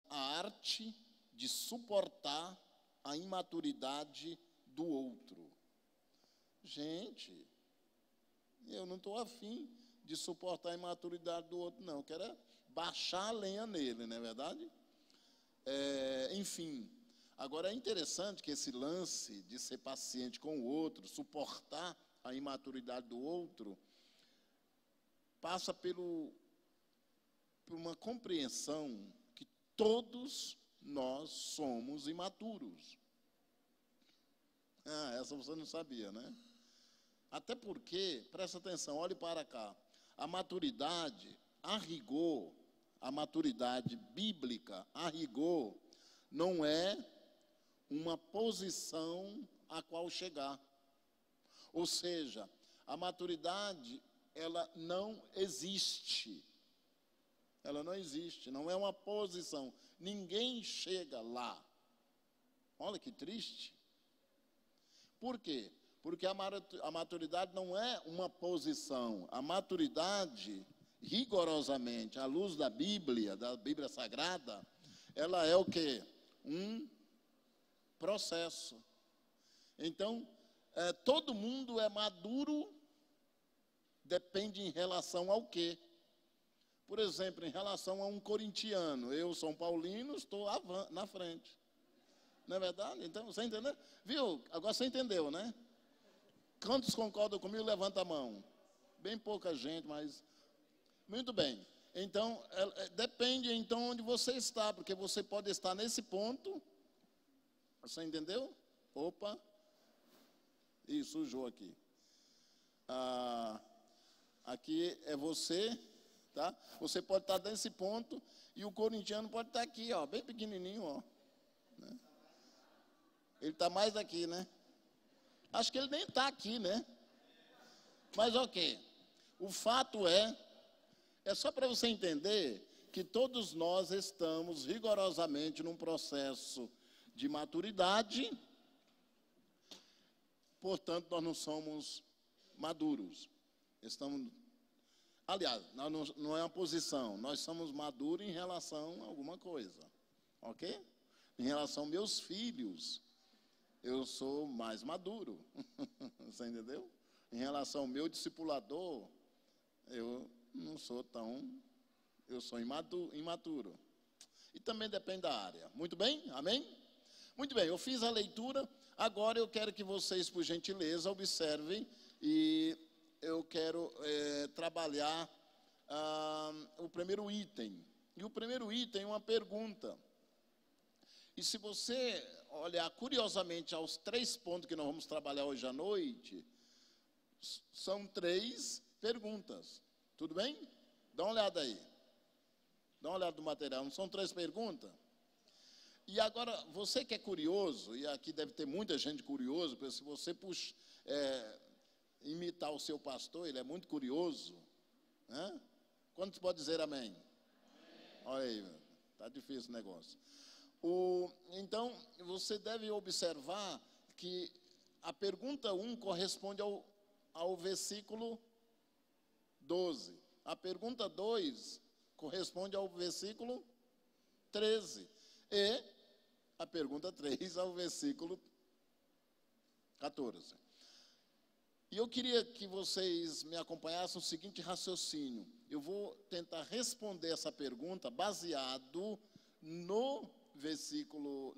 a arte de suportar a imaturidade do outro. Gente, eu não estou afim de suportar a imaturidade do outro, não. Eu quero é baixar a lenha nele, não é verdade? Enfim, agora é interessante que esse lance de ser paciente com o outro, suportar a imaturidade do outro, passa por uma compreensão que todos nós somos imaturos. Essa você não sabia, né? Até porque, presta atenção, olhe para cá, a maturidade, a rigor, a maturidade bíblica, a rigor, não é uma posição a qual chegar. Ou seja, a maturidade, ela não existe. Ela não existe, não é uma posição. Ninguém chega lá. Olha que triste. Por quê? Porque a maturidade não é uma posição. A maturidade, rigorosamente, à luz da Bíblia Sagrada, ela é o quê? Um processo. Então, todo mundo é maduro, depende em relação ao quê? Por exemplo, em relação a um corintiano, eu, São Paulino, estou na frente. Não é verdade? Então, você entendeu? Viu? Agora você entendeu, né? Quantos concordam comigo? Levanta a mão. Bem pouca gente, mas... Muito bem. Então, depende então onde você está, porque você pode estar nesse ponto. Você entendeu? Opa. Ih, sujou aqui. Aqui é você, tá? Você pode estar nesse ponto e o corintiano pode estar aqui, ó, bem pequenininho, ó. Né? Ele está mais aqui, né? Acho que ele nem está aqui, né? Mas ok. O fato é só para você entender que todos nós estamos rigorosamente num processo de maturidade, portanto, nós não somos maduros. Aliás, não é uma posição, nós somos maduros em relação a alguma coisa, ok? Em relação aos meus filhos, eu sou mais maduro, você entendeu? Em relação ao meu discipulador, eu não sou eu sou imaturo. E também depende da área. Muito bem? Amém? Muito bem, eu fiz a leitura, agora eu quero que vocês, por gentileza, observem e eu quero trabalhar o primeiro item. E o primeiro item é uma pergunta. E se você olhar curiosamente aos 3 pontos que nós vamos trabalhar hoje à noite, são 3 perguntas. Tudo bem? Dá uma olhada aí. Dá uma olhada no material. Não são 3 perguntas? E agora, você que é curioso, e aqui deve ter muita gente curiosa, porque se você imitar o seu pastor, ele é muito curioso. Né? Quantos pode dizer amém? Amém. Olha aí, está difícil o negócio. Então, você deve observar que a pergunta 1 corresponde ao versículo 12. A pergunta 2 corresponde ao versículo 13. E a pergunta 3 ao versículo 14. E eu queria que vocês me acompanhassem no seguinte raciocínio. Eu vou tentar responder essa pergunta baseado no versículo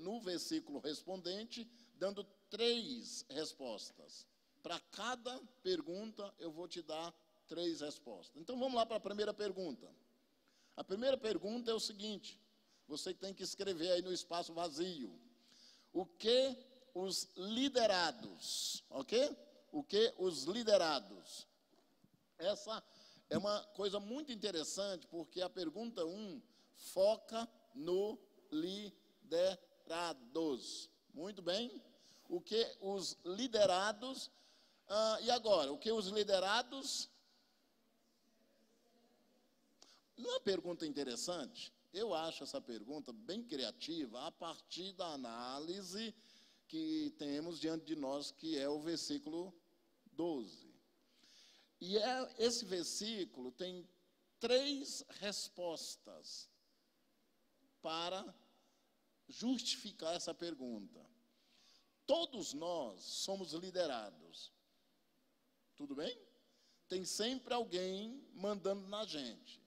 respondente, dando 3 respostas. Para cada pergunta, eu vou te dar 3 respostas. Então, vamos lá para a primeira pergunta. A primeira pergunta é o seguinte, você tem que escrever aí no espaço vazio. O que os liderados, ok? O que os liderados? Essa é uma coisa muito interessante, porque a pergunta 1 foca no liderados. Muito bem? O que os liderados... e agora, o que os liderados... Não é uma pergunta interessante? Eu acho essa pergunta bem criativa, a partir da análise que temos diante de nós, que é o versículo 12. E esse versículo tem 3 respostas. para justificar essa pergunta. Todos nós somos liderados. Tudo bem? Tem sempre alguém mandando na gente.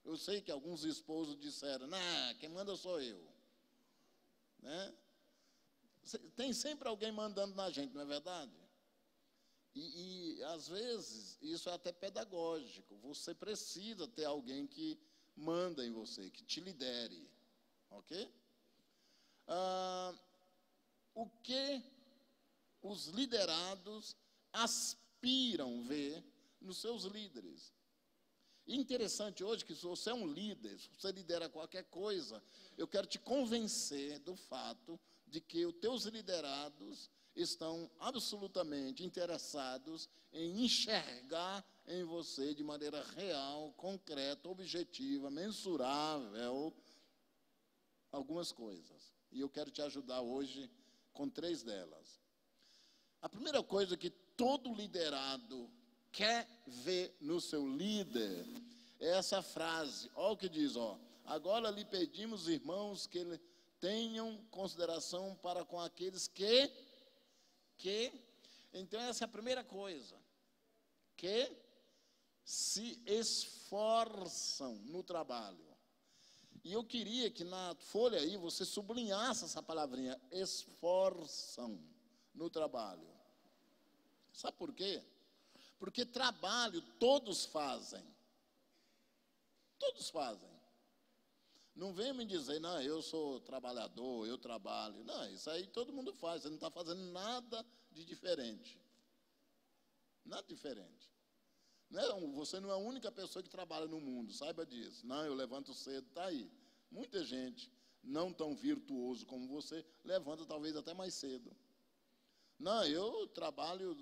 Eu sei que alguns esposos disseram, não, quem manda sou eu. Né? Tem sempre alguém mandando na gente, não é verdade? E às vezes, isso é até pedagógico. Você precisa ter alguém que manda em você, que te lidere. Ok? O que os liderados aspiram ver nos seus líderes? E interessante hoje que se você é um líder, se você lidera qualquer coisa, eu quero te convencer do fato de que os teus liderados estão absolutamente interessados em enxergar em você de maneira real, concreta, objetiva, mensurável, algumas coisas. E eu quero te ajudar hoje com 3 delas. A primeira coisa que todo liderado quer ver no seu líder é essa frase. Olha o que diz, ó. Agora lhe pedimos, irmãos, que tenham consideração para com aqueles que... Então essa é a primeira coisa. Que se esforçam no trabalho. E eu queria que na folha aí você sublinhasse essa palavrinha, esforçam no trabalho. Sabe por quê? Porque trabalho todos fazem. Todos fazem. Não vem me dizer, não, eu sou trabalhador, eu trabalho. Não, isso aí todo mundo faz, você não está fazendo nada de diferente. Nada diferente. Você não é a única pessoa que trabalha no mundo, saiba disso. Não, eu levanto cedo, está aí. Muita gente, não tão virtuoso como você, levanta talvez até mais cedo. Não, eu trabalho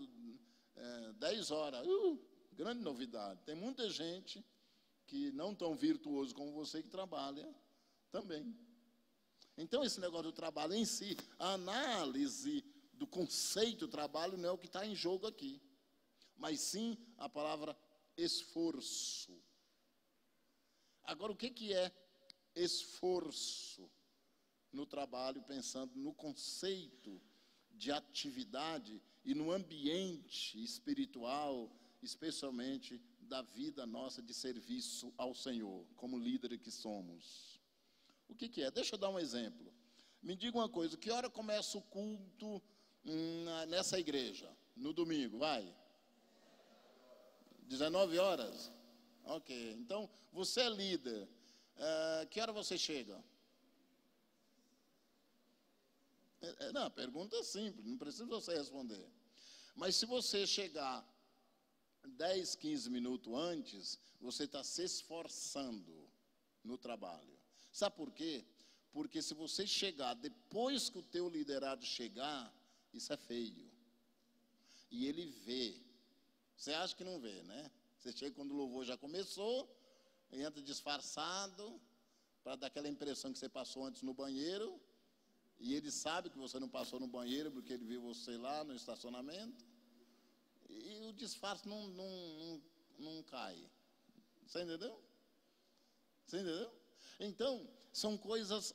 10 horas. Grande novidade. Tem muita gente que não tão virtuoso como você que trabalha também. Então, esse negócio do trabalho em si, a análise do conceito trabalho não é o que está em jogo aqui, mas sim a palavra esforço. Agora, o que é esforço no trabalho, pensando no conceito de atividade e no ambiente espiritual, especialmente da vida nossa de serviço ao Senhor, como líder que somos? O que é? Deixa eu dar um exemplo. Me diga uma coisa, que hora começa o culto nessa igreja? No domingo, vai? 19 horas? Ok, então você é líder. Que hora você chega? Não, a pergunta é simples, não precisa você responder. Mas se você chegar 10, 15 minutos antes, você está se esforçando no trabalho. Sabe por quê? Porque se você chegar depois que o teu liderado chegar, isso é feio. E ele vê. Você acha que não vê, né? Você chega quando o louvor já começou, entra disfarçado, para dar aquela impressão que você passou antes no banheiro, e ele sabe que você não passou no banheiro, porque ele viu você lá no estacionamento, e o disfarce não cai. Você entendeu? Você entendeu? Então, são coisas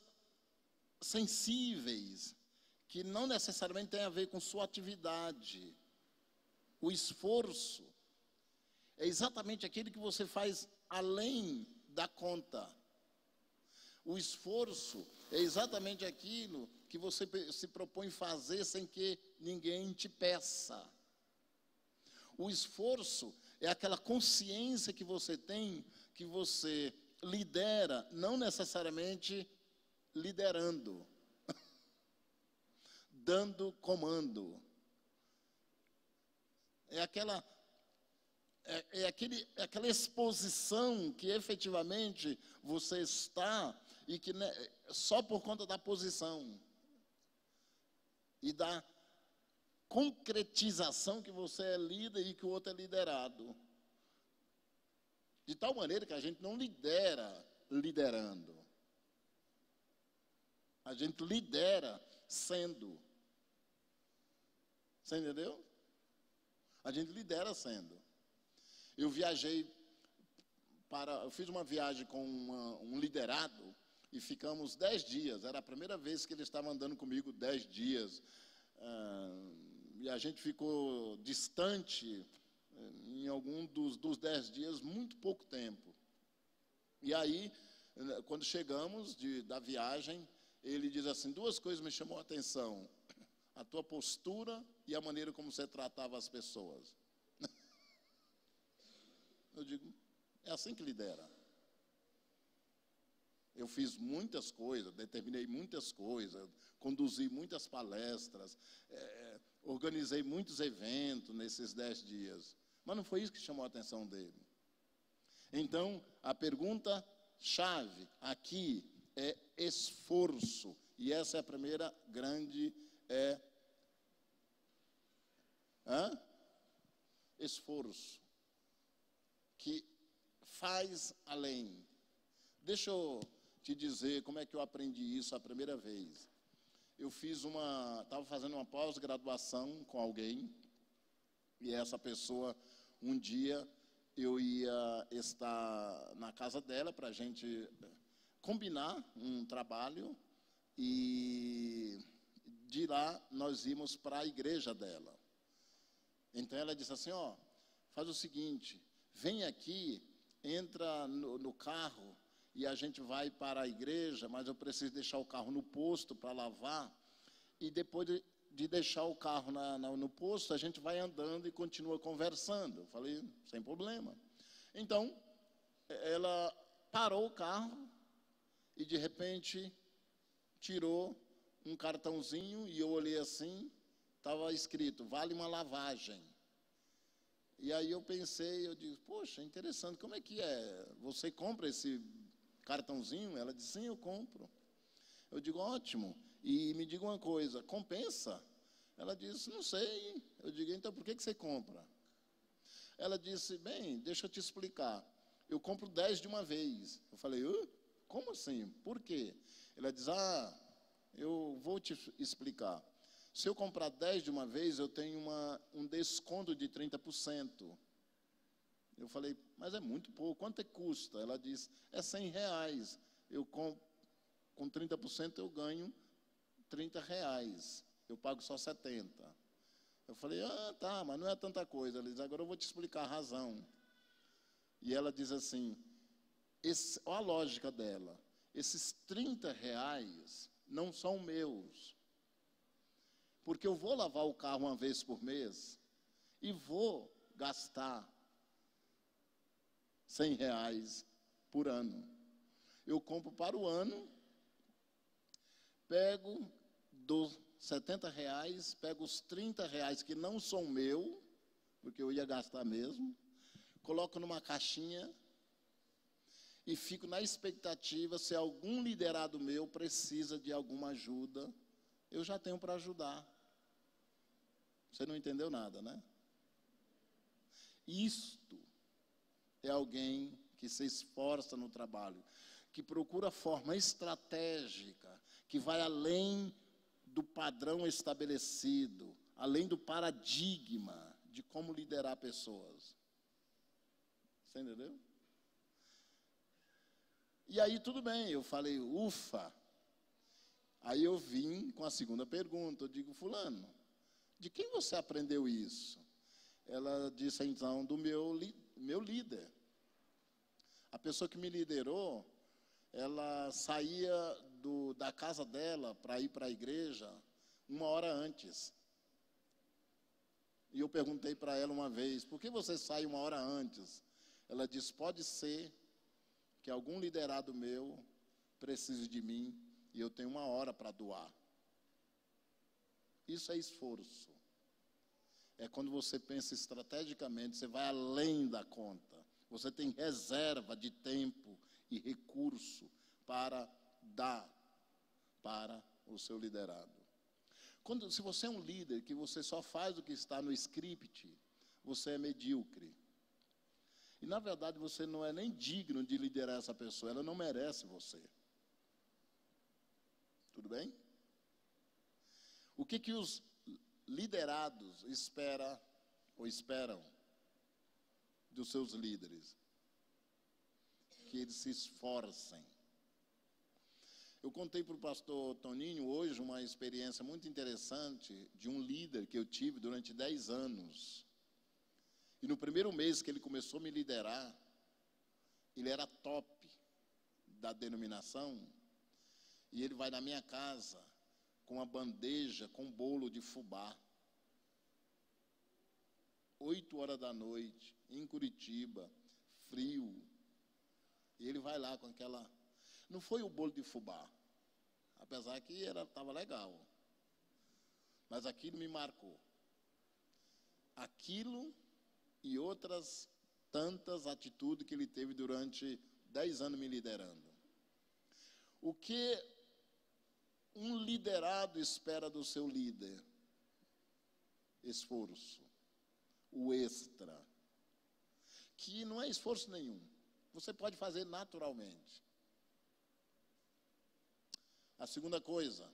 sensíveis, que não necessariamente têm a ver com sua atividade. O esforço é exatamente aquele que você faz além da conta. O esforço é exatamente aquilo que você se propõe fazer sem que ninguém te peça. O esforço é aquela consciência que você tem, que você lidera, não necessariamente liderando, dando comando. É aquela exposição que efetivamente você está e que só por conta da posição e da concretização que você é líder e que o outro é liderado. De tal maneira que a gente não lidera liderando. A gente lidera sendo. Você entendeu? A gente lidera sendo. Eu fiz uma viagem com um liderado E ficamos 10 dias. Era a primeira vez que ele estava andando comigo 10 dias. E a gente ficou distante em algum dos 10 dias, muito pouco tempo. E aí, quando chegamos da viagem, ele diz assim, 2 coisas me chamou a atenção. A tua postura e a maneira como você tratava as pessoas. Eu digo, é assim que lidera. Eu fiz muitas coisas, determinei muitas coisas, conduzi muitas palestras, organizei muitos eventos nesses 10 dias. Mas não foi isso que chamou a atenção dele. Então, a pergunta-chave aqui é esforço. E essa é a primeira grande... esforço. Que faz além. Deixa eu te dizer como é que eu aprendi isso a primeira vez. Eu estava fazendo uma pós-graduação com alguém, e essa pessoa, um dia, eu ia estar na casa dela para a gente combinar um trabalho, e de lá nós íamos para a igreja dela. Então ela disse assim, faz o seguinte, vem aqui, entra no carro, e a gente vai para a igreja, mas eu preciso deixar o carro no posto para lavar, e depois de deixar o carro no posto, a gente vai andando e continua conversando. Eu falei, sem problema. Então, ela parou o carro e, de repente, tirou um cartãozinho, e eu olhei assim, estava escrito, vale uma lavagem. E aí eu pensei, eu disse, poxa, interessante, como é que é? Você compra esse cartãozinho? Ela disse, sim, eu compro. Eu digo, ótimo. E me diga uma coisa, compensa? Ela disse, não sei. Eu digo, então por que você compra? Ela disse, bem, deixa eu te explicar. Eu compro 10 de uma vez. Eu falei, como assim? Por quê? Ela diz, eu vou te explicar. Se eu comprar 10 de uma vez, eu tenho um desconto de 30%. Eu falei, mas é muito pouco, quanto é que custa? Ela disse, é R$100. Eu compro, com 30% eu ganho R$30. Eu pago só 70. Eu falei, tá, mas não é tanta coisa. Ela diz, agora eu vou te explicar a razão. E ela diz assim, olha a lógica dela, esses R$30 não são meus. Porque eu vou lavar o carro uma vez por mês e vou gastar R$100 por ano. Eu compro para o ano, pego dos R$70, pego os R$30 que não são meu, porque eu ia gastar mesmo, coloco numa caixinha e fico na expectativa, se algum liderado meu precisa de alguma ajuda, eu já tenho para ajudar. Você não entendeu nada, né? Isto é alguém que se esforça no trabalho, que procura forma estratégica, que vai além do padrão estabelecido, além do paradigma de como liderar pessoas. Você entendeu? E aí tudo bem, eu falei, ufa. Aí eu vim com a segunda pergunta, eu digo, fulano, de quem você aprendeu isso? Ela disse, então, do meu líder. A pessoa que me liderou, ela saía da casa dela para ir para a igreja 1 hora antes. E eu perguntei para ela uma vez, por que você sai 1 hora antes? Ela disse, pode ser que algum liderado meu precise de mim e eu tenho 1 hora para doar. Isso é esforço. É quando você pensa estrategicamente, você vai além da conta. Você tem reserva de tempo e recurso para dar para o seu liderado. Se você é um líder que você só faz o que está no script, você é medíocre. E, na verdade, você não é nem digno de liderar essa pessoa, ela não merece você. Tudo bem? O que os liderados esperam dos seus líderes? Que eles se esforcem. Eu contei para o pastor Toninho hoje uma experiência muito interessante de um líder que eu tive durante 10 anos. E no primeiro mês que ele começou a me liderar, ele era top da denominação, e ele vai na minha casa com uma bandeja com bolo de fubá. 8 horas da noite, em Curitiba, frio. E ele vai lá com aquela... Não foi o bolo de fubá, apesar que estava legal. Mas aquilo me marcou. Aquilo e outras tantas atitudes que ele teve durante 10 anos me liderando. O que um liderado espera do seu líder? Esforço. O extra. Que não é esforço nenhum. Você pode fazer naturalmente. A segunda coisa,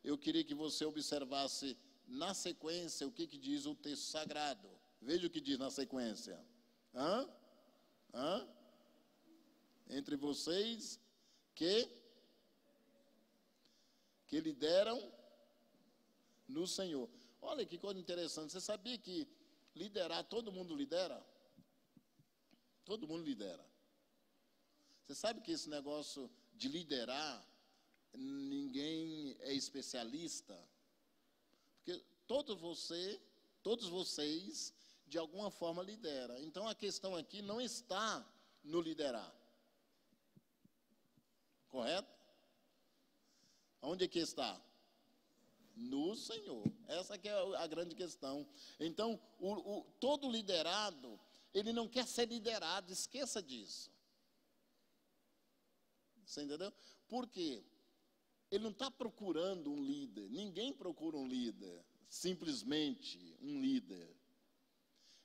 eu queria que você observasse na sequência o que diz o texto sagrado. Veja o que diz na sequência. Entre vocês que lideram no Senhor. Olha que coisa interessante. Você sabia que liderar, todo mundo lidera? Todo mundo lidera. Você sabe que esse negócio de liderar, ninguém é especialista? Porque todos vocês, de alguma forma, lideram. Então, a questão aqui não está no liderar. Correto? Onde é que está? No Senhor. Essa que é a grande questão. Então, todo liderado, ele não quer ser liderado, esqueça disso. Você entendeu? Por quê? Ele não está procurando um líder. Ninguém procura um líder. Simplesmente um líder.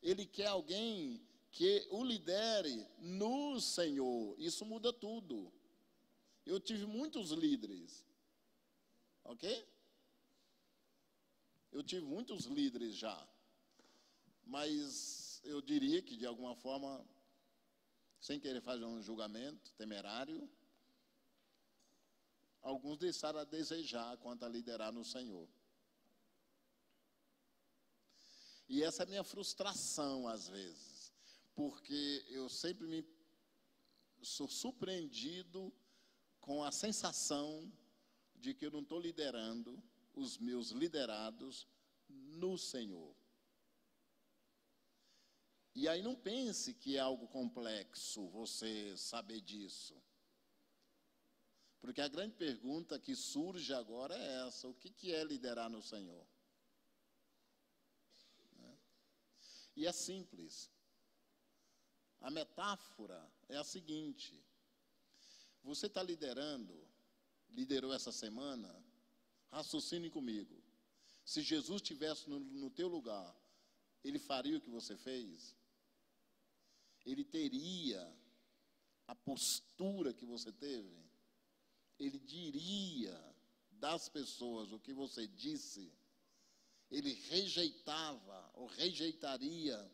Ele quer alguém que o lidere no Senhor. Isso muda tudo. Eu tive muitos líderes. Ok? Eu tive muitos líderes já. Mas eu diria que, de alguma forma, sem querer fazer um julgamento temerário, alguns deixaram a desejar quanto a liderar no Senhor. E essa é a minha frustração, às vezes, porque eu sempre sou surpreendido com a sensação de que eu não estou liderando os meus liderados no Senhor. E aí não pense que é algo complexo você saber disso. Porque a grande pergunta que surge agora é essa: o que é liderar no Senhor? E é simples. A metáfora é a seguinte: você está liderou essa semana, raciocine comigo. Se Jesus estivesse no teu lugar, ele faria o que você fez? Ele teria a postura que você teve? Ele diria das pessoas o que você disse? Ele rejeitava ou rejeitaria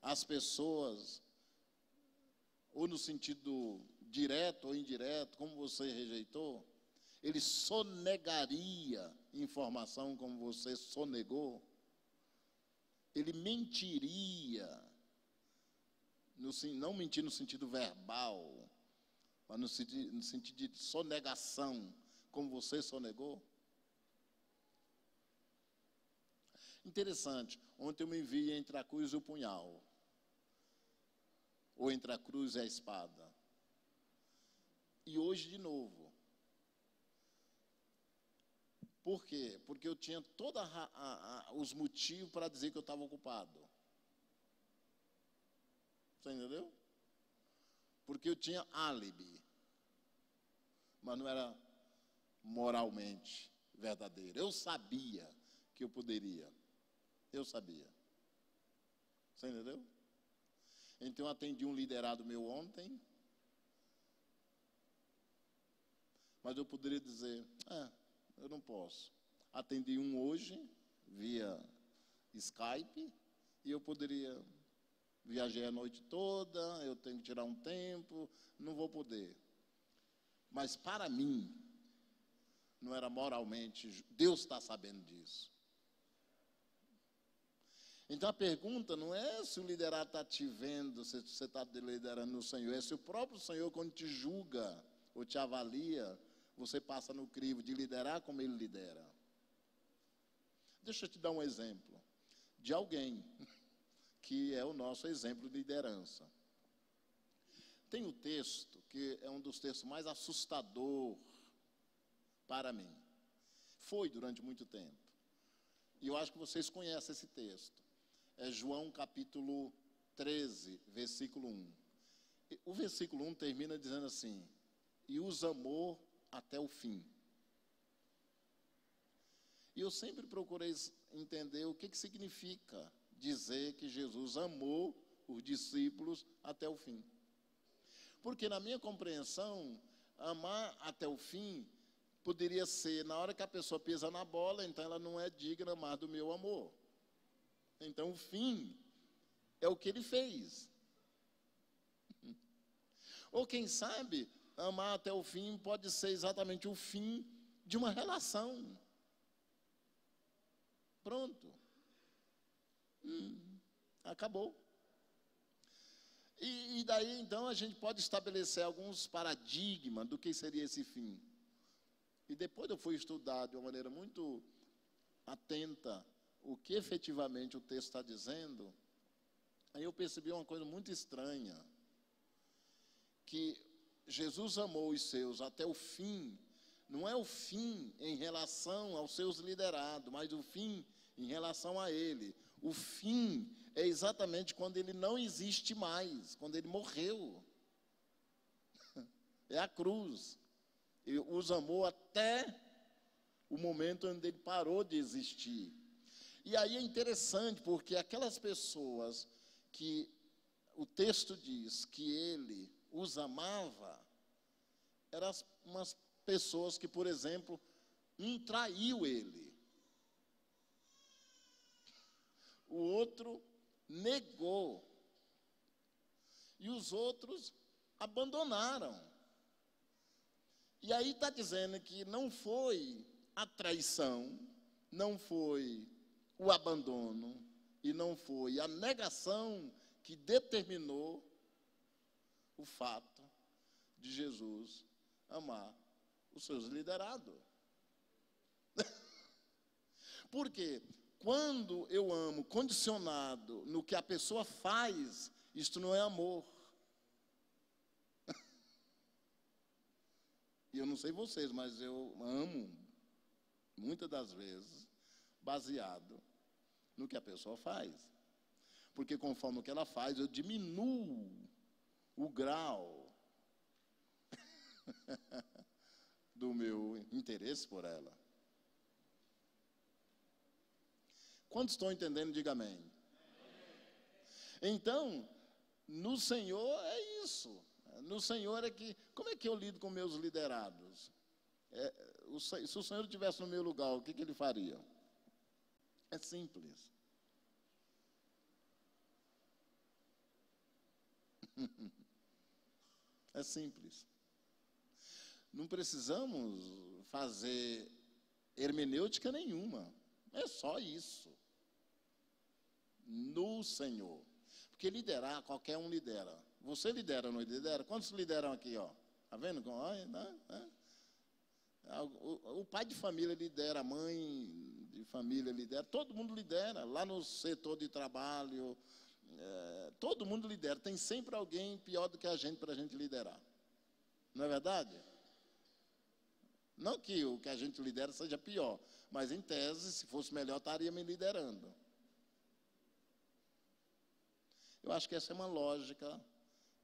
as pessoas, ou no sentido direto ou indireto, como você rejeitou? Ele sonegaria informação como você sonegou? Ele mentiria, não mentir no sentido verbal, mas no sentido de sonegação, como você sonegou? Interessante, ontem eu me vi entre a cruz e o punhal, ou entre a cruz e a espada. E hoje de novo. Por quê? Porque eu tinha todos os motivos para dizer que eu estava ocupado. Você entendeu? Porque eu tinha álibi. Mas não era moralmente verdadeiro. Eu sabia que eu poderia. Eu sabia. Você entendeu? Então eu atendi um liderado meu ontem. Mas eu poderia dizer, eu não posso. Atendi um hoje, via Skype, e eu poderia, viajei a noite toda, eu tenho que tirar um tempo, não vou poder. Mas para mim, não era moralmente, Deus está sabendo disso. Então a pergunta não é se o liderado está te vendo, se você está liderando no Senhor, é se o próprio Senhor, quando te julga ou te avalia, você passa no crivo de liderar como Ele lidera. Deixa eu te dar um exemplo de alguém que é o nosso exemplo de liderança. Tem um texto que é um dos textos mais assustador para mim. Foi durante muito tempo. E eu acho que vocês conhecem esse texto. É João capítulo 13, versículo 1. O versículo 1 termina dizendo assim: e os amou até o fim. E eu sempre procurei entender o que significa dizer que Jesus amou os discípulos até o fim. Porque na minha compreensão, amar até o fim poderia ser, na hora que a pessoa pisa na bola, então ela não é digna mais do meu amor. Então o fim é o que ele fez. Ou quem sabe, amar até o fim pode ser exatamente o fim de uma relação. Pronto. Acabou. E daí, então, a gente pode estabelecer alguns paradigmas do que seria esse fim. E depois eu fui estudar de uma maneira muito atenta o que efetivamente o texto está dizendo, aí eu percebi uma coisa muito estranha, que Jesus amou os seus até o fim, não é o fim em relação aos seus liderados, mas o fim em relação a Ele. O fim é exatamente quando Ele não existe mais, quando Ele morreu. É a cruz. Ele os amou até o momento onde Ele parou de existir. E aí é interessante, porque aquelas pessoas que o texto diz que Ele os amava, eram umas pessoas que, por exemplo, um traiu Ele. O outro negou. E os outros abandonaram. E aí está dizendo que não foi a traição, não foi o abandono, e não foi a negação que determinou o fato de Jesus amar os seus liderados. Por quê? Quando eu amo condicionado no que a pessoa faz, isto não é amor. E eu não sei vocês, mas eu amo, muitas das vezes, baseado no que a pessoa faz. Porque conforme o que ela faz, eu diminuo o grau do meu interesse por ela. Quantos estão entendendo? Diga amém. Então, no Senhor é isso. No Senhor é que... Como é que eu lido com meus liderados? Se o Senhor estivesse no meu lugar, o que Ele faria? É simples. É simples. Não precisamos fazer hermenêutica nenhuma. É só isso. No Senhor. Porque liderar, qualquer um lidera. Você lidera ou não lidera? Quantos lideram aqui, ó? Tá vendo? Olha, né? O pai de família lidera, a mãe de família lidera, todo mundo lidera. Lá no setor de trabalho, todo mundo lidera. Tem sempre alguém pior do que a gente para a gente liderar. Não é verdade? Não que o que a gente lidera seja pior, mas em tese, se fosse melhor, estaria me liderando. Eu acho que essa é uma lógica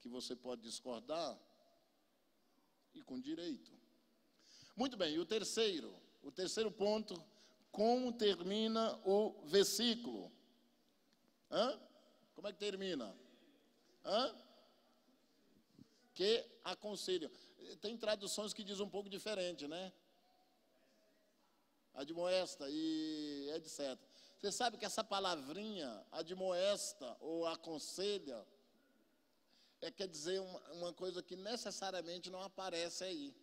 que você pode discordar e com direito. Muito bem, e o terceiro ponto, como termina o versículo? Como é que termina? Que aconselham. Tem traduções que dizem um pouco diferente, né? Admoesta e etc. Você sabe que essa palavrinha, admoesta ou aconselha, quer dizer uma coisa que necessariamente não aparece aí.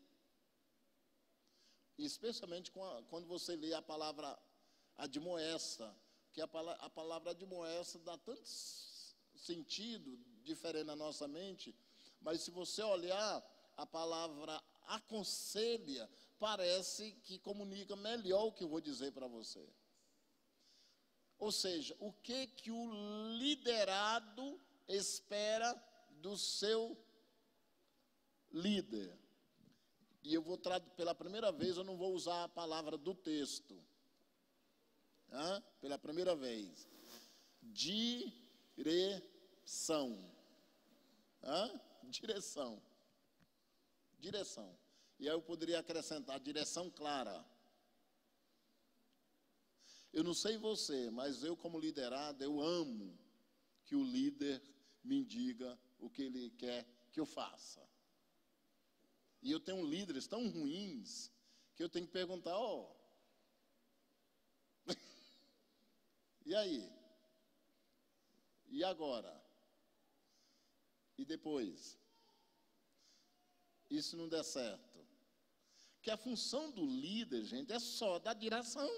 especialmente quando você lê a palavra admoesta, que a palavra admoesta dá tanto sentido diferente na nossa mente, mas se você olhar a palavra aconselha, parece que comunica melhor o que eu vou dizer para você. Ou seja, o que o liderado espera do seu líder. E eu vou pela primeira vez, eu não vou usar a palavra do texto. Pela primeira vez. Direção. Direção. Direção. E aí eu poderia acrescentar direção clara. Eu não sei você, mas eu como liderado, eu amo que o líder me diga o que ele quer que eu faça. E eu tenho líderes tão ruins que eu tenho que perguntar, e aí? E agora? E depois? E se não der certo? Que a função do líder, gente, é só dar direção.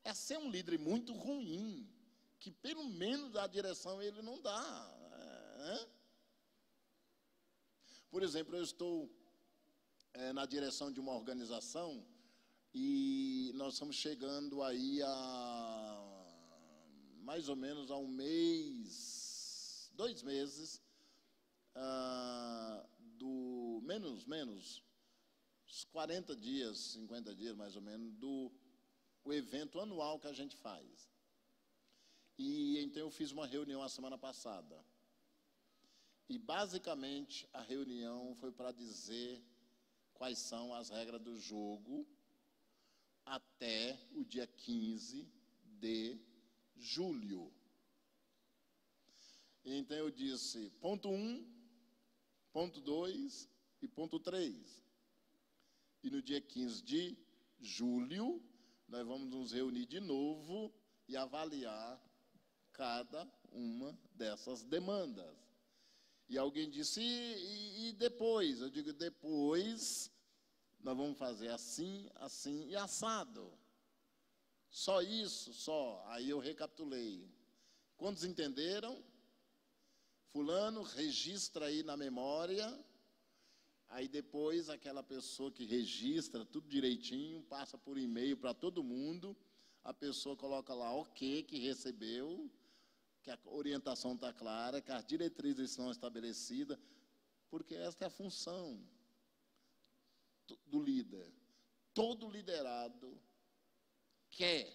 É ser um líder muito ruim, que pelo menos a direção ele não dá. Por exemplo, eu estou na direção de uma organização e nós estamos chegando aí a mais ou menos a 2 meses, menos, uns 40 dias, 50 dias mais ou menos, do evento anual que a gente faz. E então eu fiz uma reunião a semana passada. E basicamente a reunião foi para dizer quais são as regras do jogo até o dia 15 de julho. Então eu disse ponto 1, ponto 2 e ponto 3. E no dia 15 de julho, nós vamos nos reunir de novo e avaliar cada uma dessas demandas. E alguém disse, e depois? Eu digo, depois nós vamos fazer assim, assim e assado. Só isso, só. Aí eu recapitulei. Quantos entenderam? Fulano, registra aí na memória. Aí depois aquela pessoa que registra tudo direitinho, passa por e-mail para todo mundo. A pessoa coloca lá, ok, que recebeu, que a orientação está clara, que as diretrizes estão estabelecidas, porque esta é a função do líder. Todo liderado quer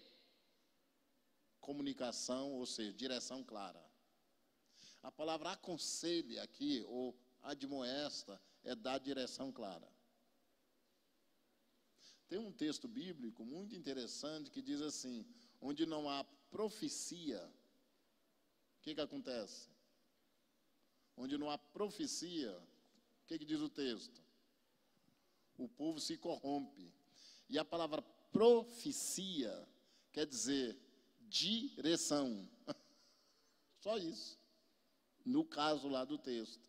comunicação, ou seja, direção clara. A palavra aconselha aqui, ou admoesta, é dar direção clara. Tem um texto bíblico muito interessante que diz assim, onde não há profecia, o que acontece? Onde não há profecia, o que diz o texto? O povo se corrompe. E a palavra profecia quer dizer direção. Só isso. No caso lá do texto.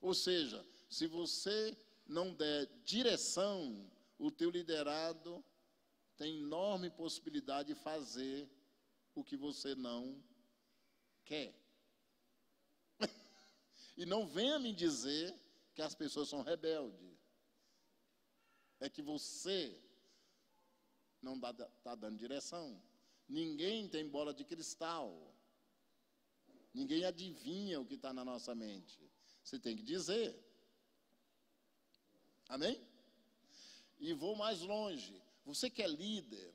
Ou seja, se você não der direção, o teu liderado tem enorme possibilidade de fazer o que você não quer. E não venha me dizer que as pessoas são rebeldes. É que você não está dando direção. Ninguém tem bola de cristal. Ninguém adivinha o que está na nossa mente. Você tem que dizer. Amém? E vou mais longe. Você que é líder,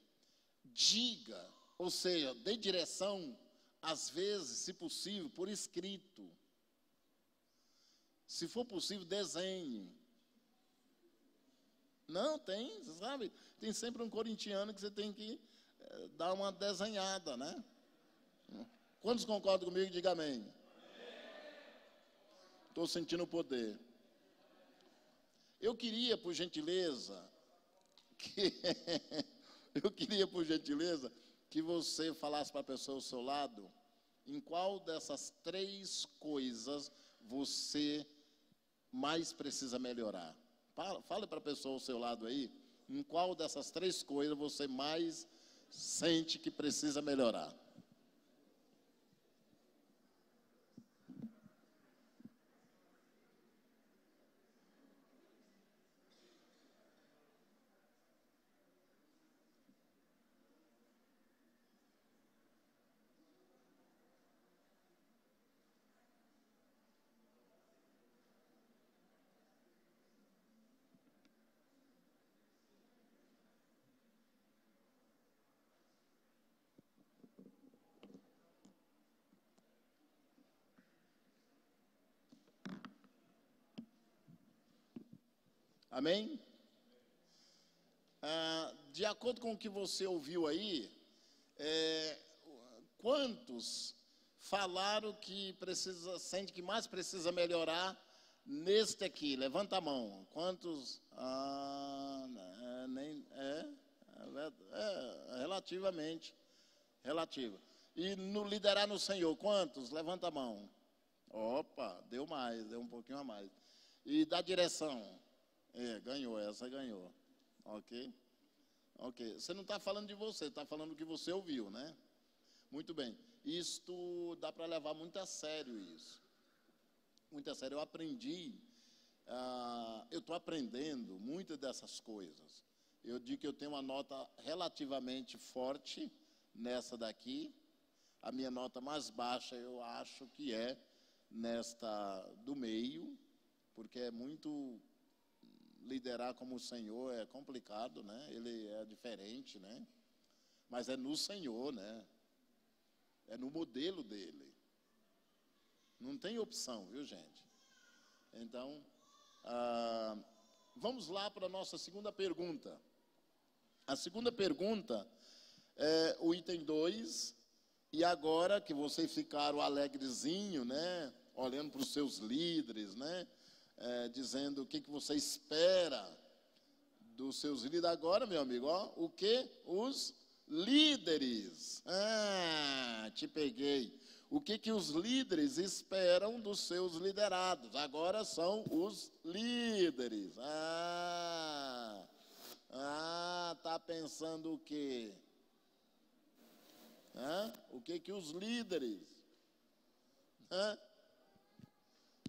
diga, ou seja, dê direção, às vezes, se possível, por escrito. Se for possível, desenhe. Não, tem, você sabe, tem sempre um corintiano que você tem que dar uma desenhada, né? Quantos concordam comigo? Diga amém. Estou sentindo o poder. Eu queria, por gentileza, que você falasse para a pessoa ao seu lado, em qual dessas 3 coisas você mais precisa melhorar. Fale para a pessoa ao seu lado aí, Em qual dessas três coisas você mais sente que precisa melhorar? Amém? De acordo com o que você ouviu aí, quantos falaram que precisa, sente que mais precisa melhorar neste aqui? Levanta a mão. Quantos? Relativamente. Relativa. E no liderar no Senhor, quantos? Levanta a mão. Opa, deu mais, deu um pouquinho a mais. E da direção? Ganhou, essa ganhou. Ok? Ok. Você não está falando de você, está falando do que você ouviu, né? Muito bem. Isto dá para levar muito a sério isso. Muito a sério. Eu aprendi, eu estou aprendendo muitas dessas coisas. Eu digo que eu tenho uma nota relativamente forte nessa daqui. A minha nota mais baixa eu acho que é nesta do meio, porque é muito... Liderar como o Senhor é complicado, né? Ele é diferente, né? Mas é no Senhor, né? É no modelo dele. Não tem opção, viu, gente? Então, vamos lá para a nossa segunda pergunta. A segunda pergunta é o item 2. E agora que vocês ficaram alegrezinho, né? Olhando para os seus líderes, né? Dizendo o que você espera dos seus líderes. Agora, meu amigo, ó, o que? Os líderes. Te peguei. O que os líderes esperam dos seus liderados? Agora são os líderes. Tá pensando o quê? O que os líderes?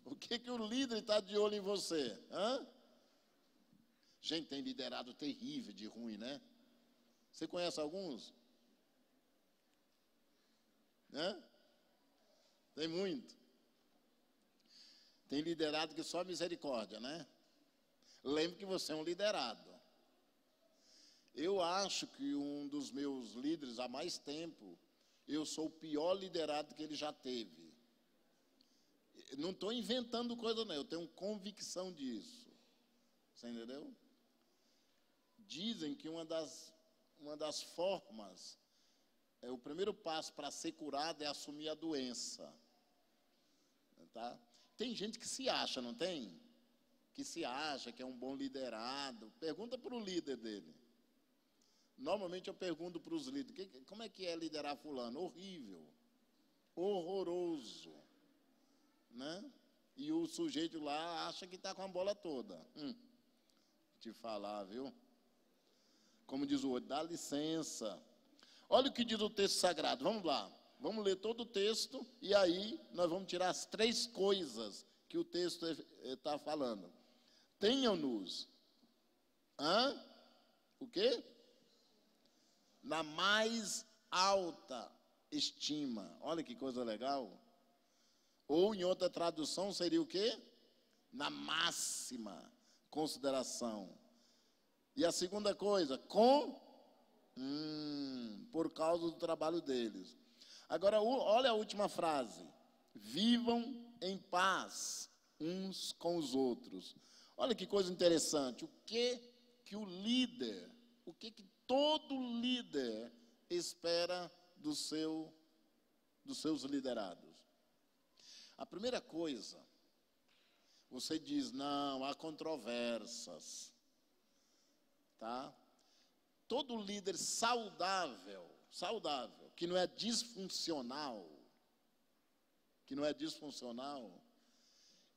O que o líder está de olho em você? Gente, tem liderado terrível de ruim, né? Você conhece alguns? Tem muito. Tem liderado que só misericórdia, né? Lembre que você é um liderado. Eu acho que um dos meus líderes há mais tempo, eu sou o pior liderado que ele já teve. Não estou inventando coisa, não. Eu tenho convicção disso. Você entendeu? Dizem que uma das formas, o primeiro passo para ser curado é assumir a doença. Tá? Tem gente que se acha, não tem? Que se acha que é um bom liderado. Pergunta para o líder dele. Normalmente eu pergunto para os líderes, como é que é liderar fulano? Horrível. Horroroso. Né? E o sujeito lá acha que está com a bola toda. Te falar, viu? Como diz o outro, dá licença. Olha o que diz o texto sagrado. Vamos lá. Vamos ler todo o texto e aí nós vamos tirar as três coisas que o texto está falando. Tenham-nos. O quê? Na mais alta estima. Olha que coisa legal. Ou em outra tradução seria o quê? Na máxima consideração. E a segunda coisa, por causa do trabalho deles. Agora, olha a última frase. Vivam em paz uns com os outros. Olha que coisa interessante. O que o líder, o que todo líder espera dos seus liderados? A primeira coisa, você diz, não, há controvérsias, tá? Todo líder saudável, que não é disfuncional,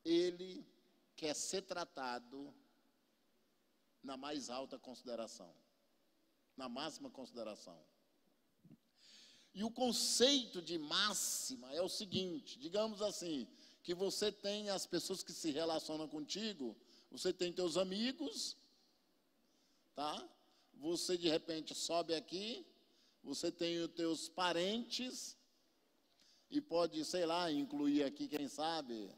ele quer ser tratado na mais alta consideração, na máxima consideração. E o conceito de máxima é o seguinte, digamos assim, que você tem as pessoas que se relacionam contigo, você tem teus amigos, tá? Você de repente sobe aqui, você tem os teus parentes, e pode, sei lá, incluir aqui, quem sabe,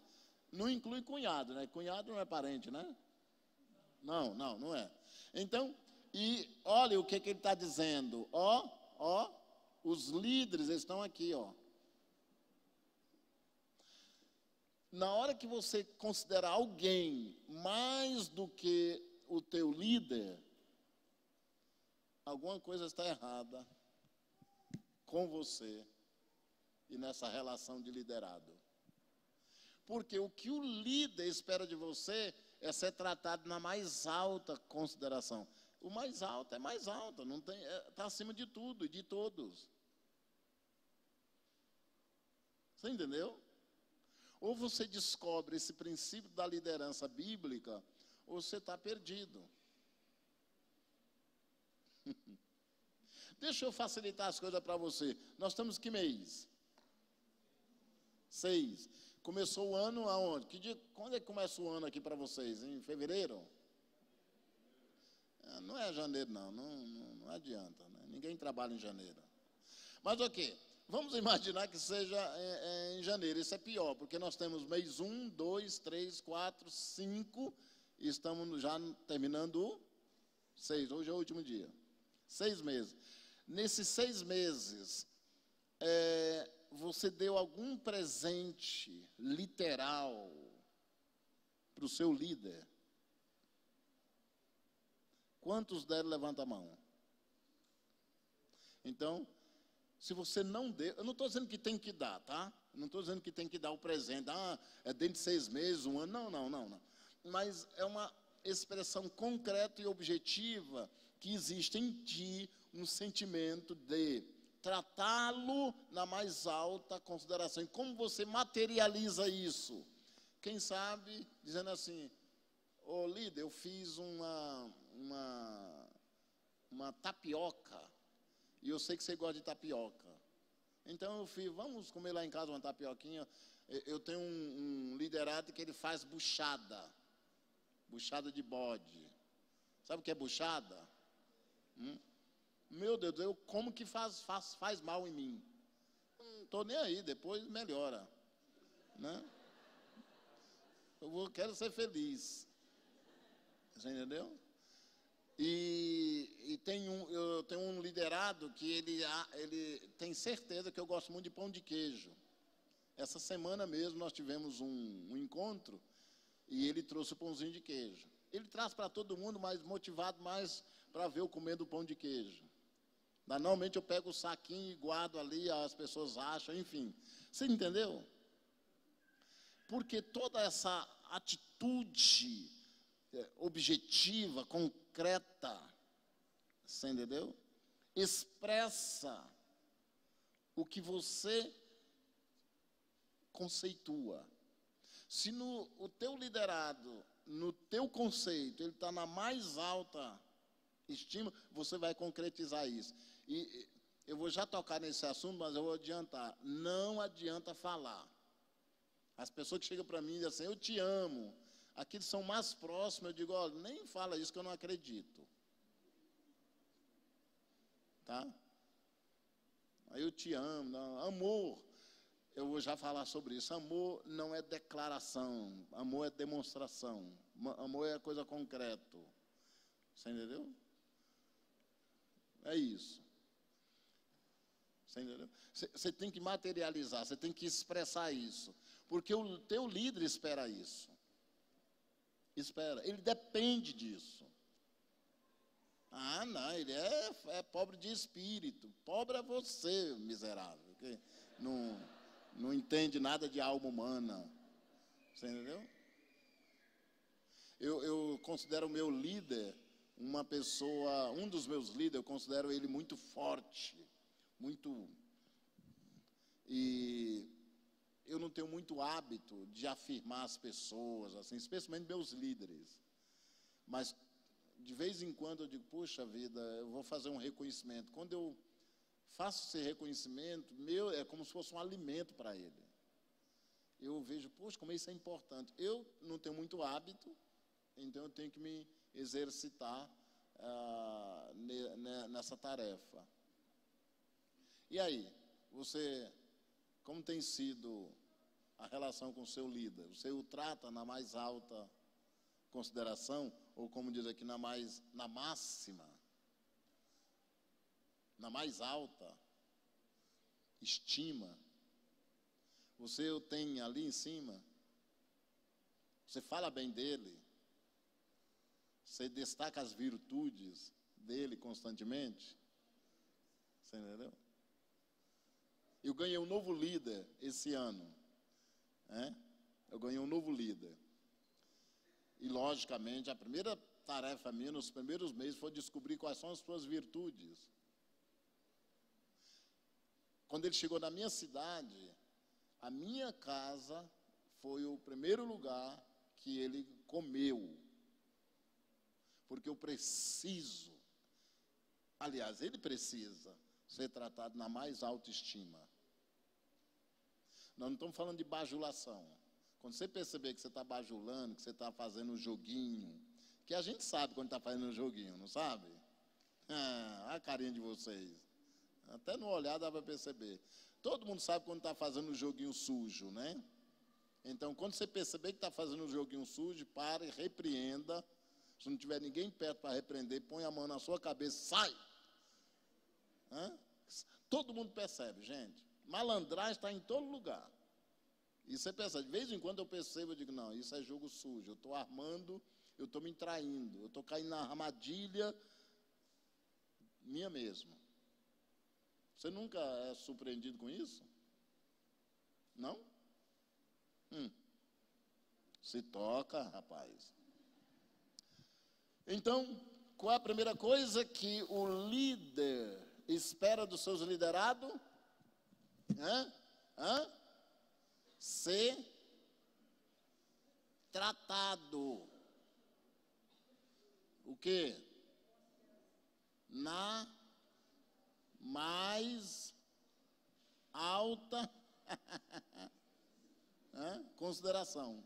não inclui cunhado, né? Cunhado não é parente, né? Não é. Então, e olha o que ele está dizendo, os líderes estão aqui, Na hora que você considera alguém mais do que o teu líder, alguma coisa está errada com você e nessa relação de liderado. Porque o que o líder espera de você é ser tratado na mais alta consideração. O mais alto é mais alto, não tem, está acima de tudo e de todos. Você entendeu? Ou você descobre esse princípio da liderança bíblica, ou você está perdido. Deixa eu facilitar as coisas para você. Nós estamos que mês? 6. Começou o ano aonde? Quando é que começa o ano aqui para vocês? Em fevereiro? Não é janeiro, não adianta, né? Ninguém trabalha em janeiro. Mas ok, vamos imaginar que seja em janeiro. Isso é pior, porque nós temos mês 1, 2, 3, 4, 5, e estamos já terminando o 6. Hoje é o último dia. 6 meses. Nesses 6 meses, você deu algum presente literal para o seu líder? Quantos deram, levanta a mão. Então, se você não deu, eu não estou dizendo que tem que dar, tá? Não estou dizendo que tem que dar o presente, é dentro de 6 meses, 1 ano, não. Mas é uma expressão concreta e objetiva que existe em ti um sentimento de tratá-lo na mais alta consideração. E como você materializa isso? Quem sabe, dizendo assim, líder, eu fiz uma tapioca, e eu sei que você gosta de tapioca. Então eu fiz, vamos comer lá em casa uma tapioquinha. Eu tenho um liderado que ele faz buchada de bode. Sabe o que é buchada? Meu Deus, como que faz mal em mim? Não estou nem aí, depois melhora, né? Quero ser feliz. Você entendeu? E eu tenho um liderado que ele tem certeza que eu gosto muito de pão de queijo. Essa semana mesmo nós tivemos um encontro e ele trouxe o pãozinho de queijo. Ele traz para todo mundo, mas motivado mais para ver eu comendo o pão de queijo. Normalmente eu pego o saquinho e guardo ali, as pessoas acham, enfim. Você entendeu? Porque toda essa atitude objetiva, concreta, você entendeu? Expressa o que você conceitua. Se o teu liderado, no teu conceito, ele está na mais alta estima, você vai concretizar isso. E eu vou já tocar nesse assunto, mas eu vou adiantar. Não adianta falar. As pessoas que chegam para mim e dizem assim, eu te amo. Aqueles são mais próximos, eu digo, nem fala isso que eu não acredito. Tá? Aí eu te amo, não. Amor, eu vou já falar sobre isso. Amor não é declaração, amor é demonstração. Amor é coisa concreta. Você entendeu? É isso. Você entendeu? Você tem que materializar, você tem que expressar isso. Porque o teu líder espera isso. Espera, ele depende disso. Não, ele é pobre de espírito. Pobre é você, miserável, que não entende nada de alma humana. Você entendeu? Eu considero o meu líder uma pessoa, um dos meus líderes, eu considero ele muito forte, e eu não tenho muito hábito de afirmar as pessoas, assim, especialmente meus líderes. Mas de vez em quando eu digo, puxa vida, eu vou fazer um reconhecimento. Quando eu faço esse reconhecimento, é como se fosse um alimento para ele. Eu vejo, poxa, como isso é importante. Eu não tenho muito hábito, então eu tenho que me exercitar nessa tarefa. E aí, como tem sido a relação com o seu líder? Você o trata na mais alta consideração, ou como diz aqui, na máxima, na mais alta estima? Você o tem ali em cima? Você fala bem dele? Você destaca as virtudes dele constantemente? Você entendeu? Eu ganhei um novo líder esse ano. Eu ganhei um novo líder. E, logicamente, a primeira tarefa minha nos primeiros meses foi descobrir quais são as suas virtudes. Quando ele chegou na minha cidade, a minha casa foi o primeiro lugar que ele comeu. Porque eu preciso, aliás, ele precisa ser tratado na mais alta estima. Nós não estamos falando de bajulação. Quando você perceber que você está bajulando, que você está fazendo um joguinho, que a gente sabe quando está fazendo um joguinho, não sabe? A carinha de vocês. Até no olhar dá para perceber. Todo mundo sabe quando está fazendo um joguinho sujo, né? Então, quando você perceber que está fazendo um joguinho sujo, pare, repreenda. Se não tiver ninguém perto para repreender, põe a mão na sua cabeça, sai! Todo mundo percebe, gente. Malandragem está em todo lugar. E você percebe, de vez em quando eu percebo, eu digo, não, isso é jogo sujo, eu estou armando, eu estou me traindo, eu estou caindo na armadilha minha mesmo. Você nunca é surpreendido com isso? Não? Se toca, rapaz. Então, qual é a primeira coisa que o líder espera dos seus liderados? Ser tratado. O quê? Na mais alta consideração.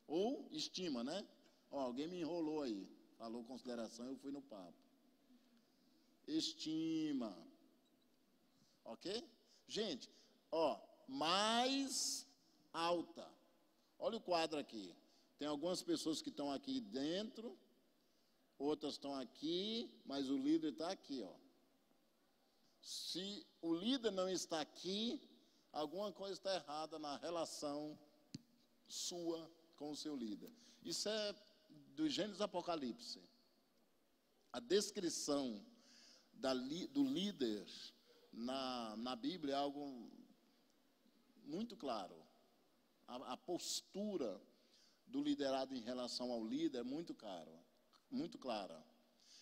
Ou estima, né? Alguém me enrolou aí. Falou consideração, eu fui no papo. Estima. Ok? Gente, mais alta. Olha o quadro aqui. Tem algumas pessoas que estão aqui dentro, outras estão aqui, mas o líder está aqui, Se o líder não está aqui, alguma coisa está errada na relação sua com o seu líder. Isso é do Gênesis Apocalipse. A descrição do líder na Bíblia é algo muito claro. A postura do liderado em relação ao líder é muito clara.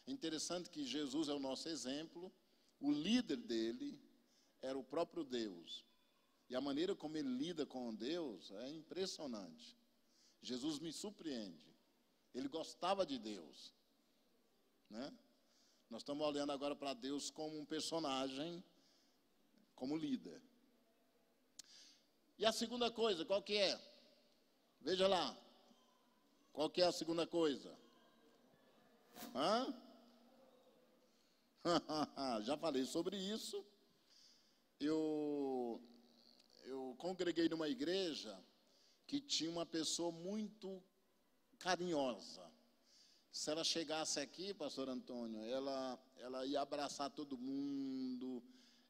É interessante que Jesus é o nosso exemplo. O líder dele era o próprio Deus. E a maneira como ele lida com Deus é impressionante. Jesus me surpreende. Ele gostava de Deus, né? Nós estamos olhando agora para Deus como um personagem, como líder. E a segunda coisa, qual que é? Veja lá. Qual que é a segunda coisa? Já falei sobre isso. Eu congreguei numa igreja que tinha uma pessoa muito carinhosa. Se ela chegasse aqui, pastor Antônio, ela ia abraçar todo mundo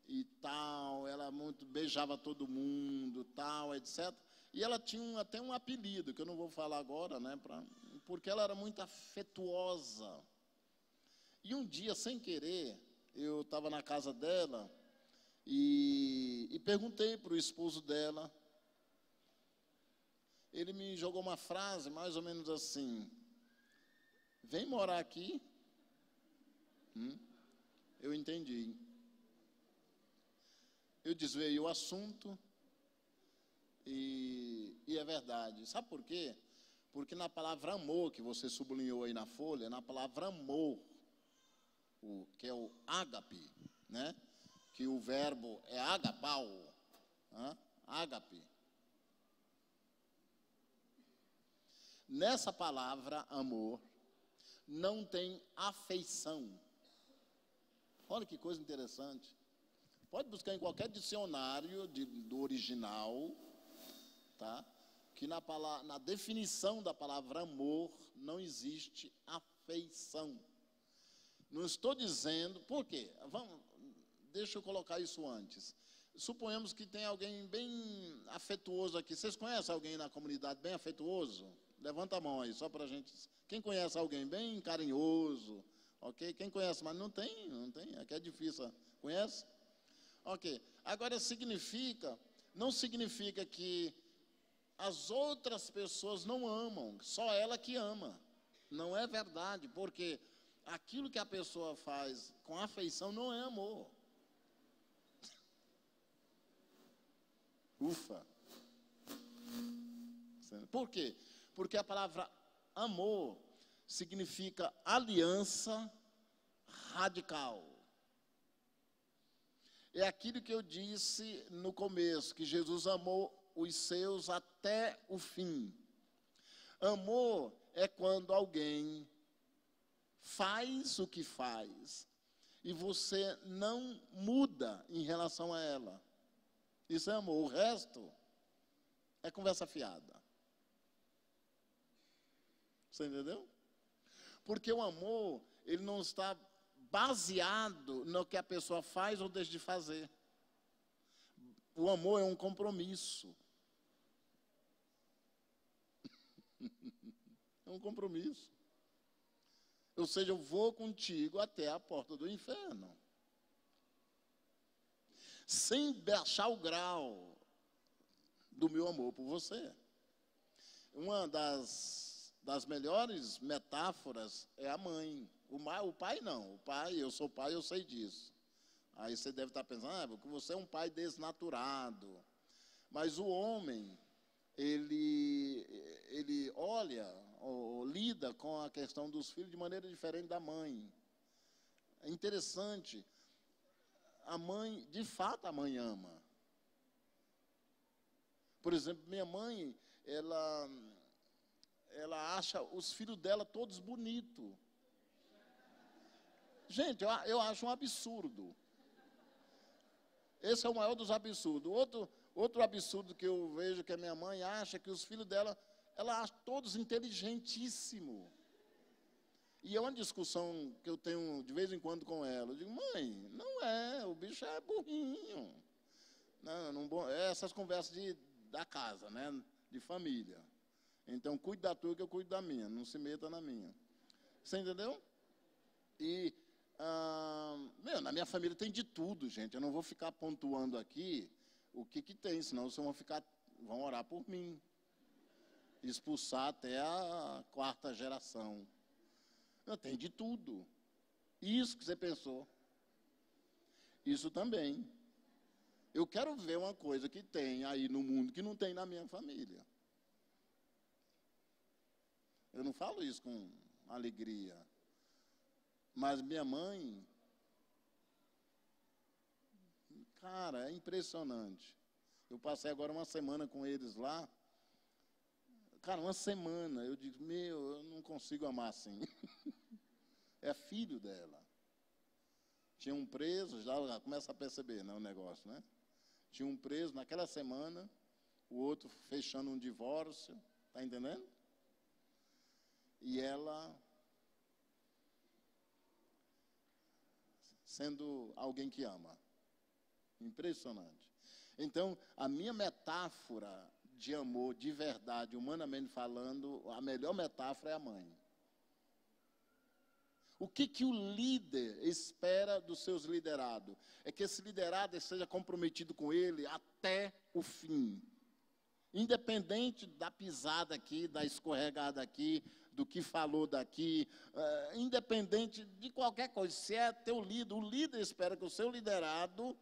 e tal, ela beijava todo mundo, tal, etc. E ela tinha até um apelido, que eu não vou falar agora, né, porque ela era muito afetuosa. E um dia, sem querer, eu estava na casa dela e perguntei para o esposo dela. Ele me jogou uma frase mais ou menos assim: vem morar aqui. Eu entendi. Eu desviei o assunto e é verdade. Sabe por quê? Porque na palavra amor, que você sublinhou aí na folha, na palavra amor, que é o ágape, né? Que o verbo é agapau, ágape. Nessa palavra amor, não tem afeição. Olha que coisa interessante. Pode buscar em qualquer dicionário do original, tá? Que na definição da palavra amor não existe afeição. Não estou dizendo, por quê? Deixa eu colocar isso antes. Suponhamos que tem alguém bem afetuoso aqui. Vocês conhecem alguém na comunidade bem afetuoso? Levanta a mão aí, só para a gente... Quem conhece alguém bem carinhoso? Ok? Quem conhece, mas não tem. Aqui é difícil. Conhece? Ok. Agora, não significa que as outras pessoas não amam, só ela que ama. Não é verdade, porque aquilo que a pessoa faz com afeição não é amor. Ufa! Por quê? Porque a palavra amor significa aliança radical. É aquilo que eu disse no começo, que Jesus amou os seus até o fim. Amor é quando alguém faz o que faz e você não muda em relação a ela. Isso é amor. O resto é conversa fiada. Você entendeu? Porque o amor, ele não está baseado no que a pessoa faz ou deixa de fazer. O amor é um compromisso. É um compromisso. Ou seja, eu vou contigo até a porta do inferno. Sem baixar o grau do meu amor por você. Uma das melhores metáforas é a mãe. O pai não. O pai, eu sou pai, eu sei disso. Aí você deve estar pensando, porque você é um pai desnaturado. Mas o homem, ele olha ou lida com a questão dos filhos de maneira diferente da mãe. É interessante. A mãe, de fato, a mãe ama. Por exemplo, minha mãe, ela acha os filhos dela todos bonitos. Gente, eu acho um absurdo. Esse é o maior dos absurdos. Outro absurdo que eu vejo que a minha mãe acha que os filhos dela, ela acha todos inteligentíssimos. E é uma discussão que eu tenho de vez em quando com ela. Eu digo, mãe, não é, o bicho é burrinho. Essas conversas da casa, né, de família. Então, cuide da tua que eu cuido da minha, não se meta na minha. Você entendeu? E, na minha família tem de tudo, gente. Eu não vou ficar pontuando aqui o que tem, senão vocês vão orar por mim. Expulsar até a 4ª geração. Tem de tudo. Isso que você pensou. Isso também. Eu quero ver uma coisa que tem aí no mundo que não tem na minha família. Eu não falo isso com alegria. Mas minha mãe, cara, é impressionante. Eu passei agora uma semana com eles lá. Cara, uma semana. Eu digo, eu não consigo amar assim. É filho dela. Tinha um preso, já começa a perceber, né, o negócio, né? Tinha um preso naquela semana, o outro fechando um divórcio, tá entendendo? E ela sendo alguém que ama. Impressionante. Então, a minha metáfora de amor, de verdade, humanamente falando, a melhor metáfora é a mãe. O que o líder espera dos seus liderados? É que esse liderado esteja comprometido com ele até o fim. Independente da pisada aqui, da escorregada aqui, do que falou daqui, independente de qualquer coisa. Se é teu líder, o líder espera que o seu liderado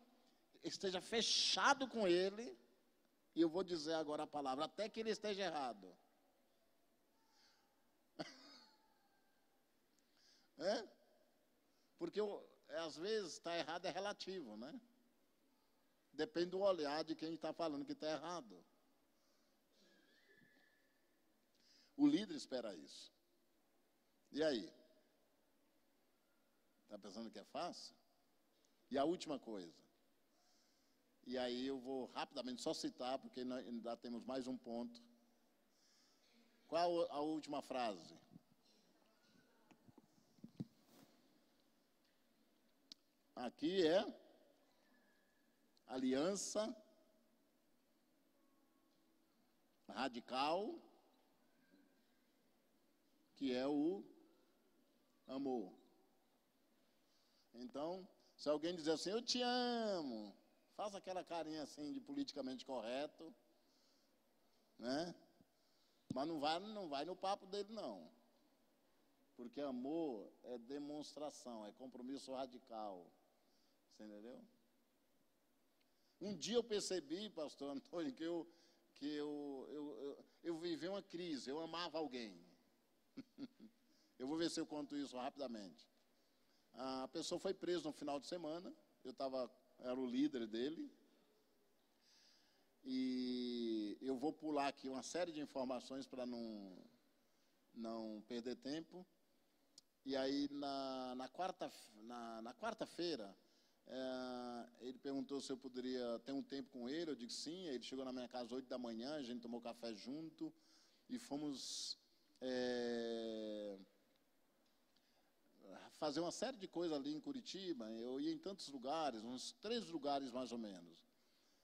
esteja fechado com ele, e eu vou dizer agora a palavra, até que ele esteja errado. É? Porque às vezes está errado é relativo, né? Depende do olhar de quem está falando que está errado. O líder espera isso. E aí? Está pensando que é fácil? E a última coisa. E aí eu vou rapidamente só citar, porque nós ainda temos mais um ponto. Qual a última frase? Aqui é aliança radical, que é o amor. Então, se alguém dizer assim, eu te amo, faça aquela carinha assim de politicamente correto, né? Mas não vai no papo dele, não. Porque amor é demonstração, é compromisso radical. Você entendeu? Um dia eu percebi, pastor Antônio, que eu vivi uma crise, eu amava alguém. Eu vou ver se eu conto isso rapidamente. A pessoa foi presa no final de semana, era o líder dele, e eu vou pular aqui uma série de informações para não perder tempo. E aí, na quarta-feira, ele perguntou se eu poderia ter um tempo com ele. Eu disse sim. Ele chegou na minha casa às 8 da manhã, a gente tomou café junto e fomos fazer uma série de coisas ali em Curitiba. Eu ia em tantos lugares, uns 3 lugares mais ou menos.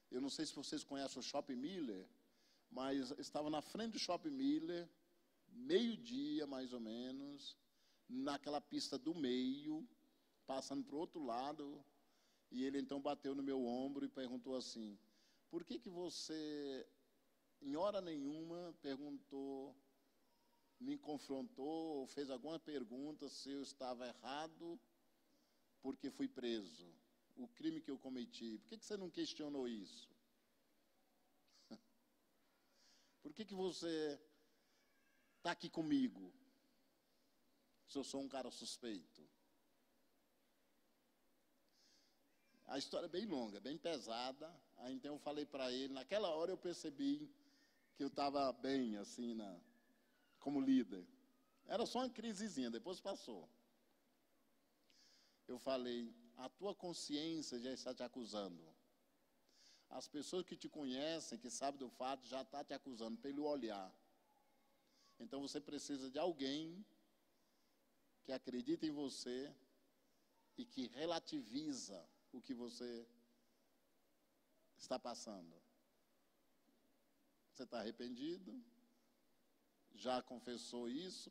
Eu não sei se vocês conhecem o Shopping Miller, mas estava na frente do Shopping Miller, meio-dia mais ou menos, naquela pista do meio, passando para o outro lado, e ele então bateu no meu ombro e perguntou assim, por que você, em hora nenhuma, me confrontou, ou fez alguma pergunta se eu estava errado, porque fui preso, o crime que eu cometi, por que você não questionou isso? Por que você está aqui comigo? Se eu sou um cara suspeito. A história é bem longa, bem pesada. Aí então eu falei para ele, naquela hora eu percebi que eu estava bem, assim, como líder. Era só uma crisezinha, depois passou. Eu falei, a tua consciência já está te acusando. As pessoas que te conhecem, que sabem do fato, já estão te acusando pelo olhar. Então você precisa de alguém que acredita em você e que relativiza o que você está passando. Você está arrependido? Já confessou isso?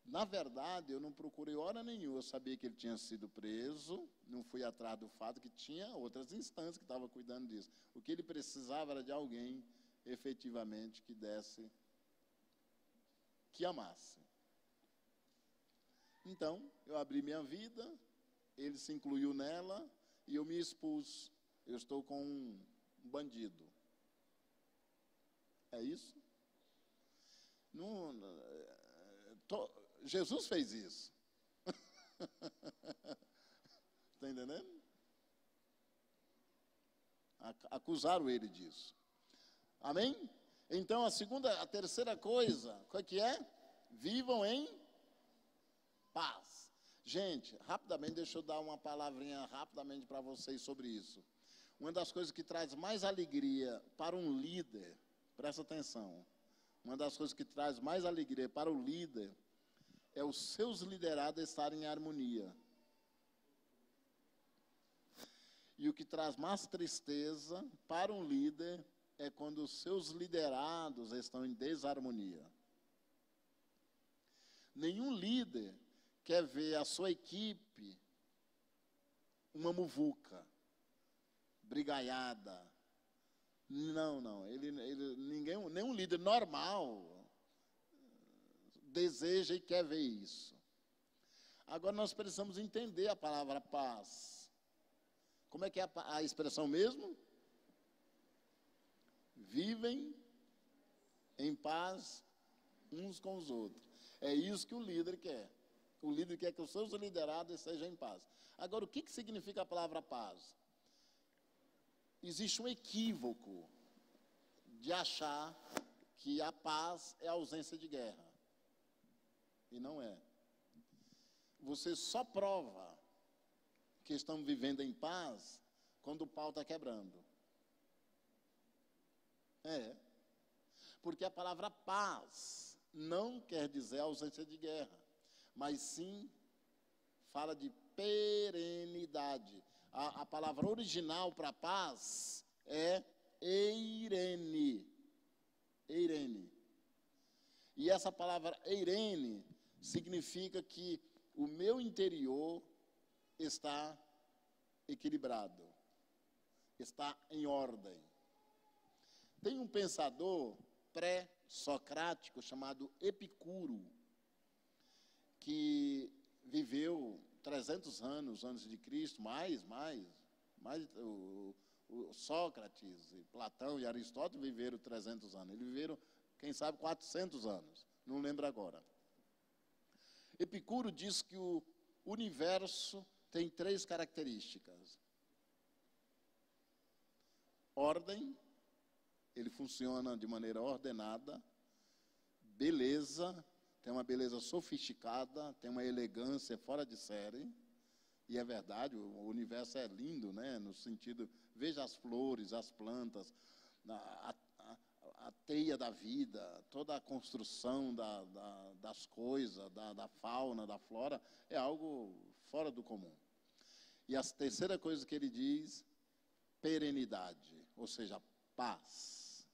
Na verdade, eu não procurei hora nenhuma. Eu sabia que ele tinha sido preso, não fui atrás do fato que tinha outras instâncias que estavam cuidando disso. O que ele precisava era de alguém, efetivamente, que amasse. Então, eu abri minha vida, ele se incluiu nela e eu me expus. Eu estou com um bandido. É isso? Jesus fez isso. Está entendendo? Acusaram ele disso. Amém? Então, a terceira coisa, qual que é? Vivam em paz. Gente, rapidamente, deixa eu dar uma palavrinha rapidamente para vocês sobre isso. Uma das coisas que traz mais alegria para um líder, presta atenção, uma das coisas que traz mais alegria para o líder é os seus liderados estarem em harmonia. E o que traz mais tristeza para um líder é quando os seus liderados estão em desarmonia. Nenhum líder quer ver a sua equipe uma muvuca, brigaiada. Não. Nenhum líder normal deseja e quer ver isso. Agora nós precisamos entender a palavra paz. Como é que é a expressão mesmo? Vivem em paz uns com os outros. É isso que o líder quer. O líder quer que os seus liderados sejam em paz. Agora, o que significa a palavra paz? Existe um equívoco de achar que a paz é a ausência de guerra. E não é. Você só prova que estamos vivendo em paz quando o pau está quebrando. É. Porque a palavra paz não quer dizer ausência de guerra, mas sim fala de perenidade. A palavra original para paz é eirene. Eirene. E essa palavra eirene significa que o meu interior está equilibrado, está em ordem. Tem um pensador pré-socrático chamado Epicuro, que viveu 300 anos antes de Cristo, mais o Sócrates, Platão e Aristóteles viveram 300 anos. Eles viveram, quem sabe, 400 anos, não lembro agora. Epicuro diz que o universo tem 3 características. Ordem, ele funciona de maneira ordenada. Beleza, tem uma beleza sofisticada, tem uma elegância fora de série. E é verdade, o universo é lindo, né? No sentido, veja as flores, as plantas, a teia da vida, toda a construção das coisas, da fauna, da flora, é algo fora do comum. E a terceira coisa que ele diz, perenidade, ou seja, paz.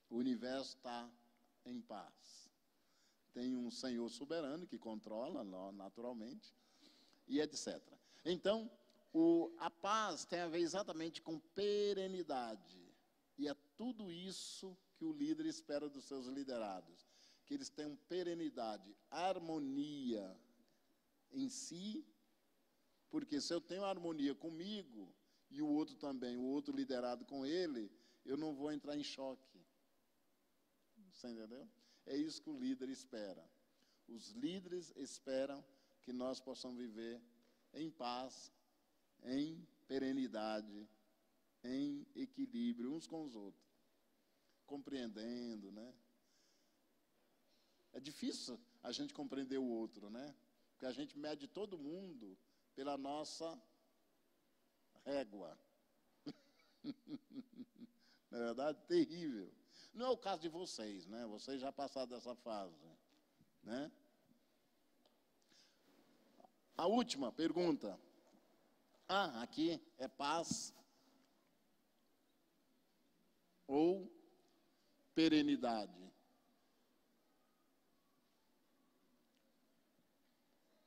O universo está em paz. Tem um Senhor soberano que controla, naturalmente, e etc. Então, a paz tem a ver exatamente com perenidade. E é tudo isso que o líder espera dos seus liderados. Que eles tenham perenidade, harmonia em si, porque se eu tenho harmonia comigo, e o outro também, o outro liderado com ele, eu não vou entrar em choque. Você entendeu? É isso que o líder espera. Os líderes esperam que nós possamos viver em paz, em perenidade, em equilíbrio uns com os outros, compreendendo, né? É difícil a gente compreender o outro, né? Porque a gente mede todo mundo pela nossa régua. Na verdade, terrível. Não é o caso de vocês, né? Vocês já passaram dessa fase, né? A última pergunta. Aqui é paz ou perenidade?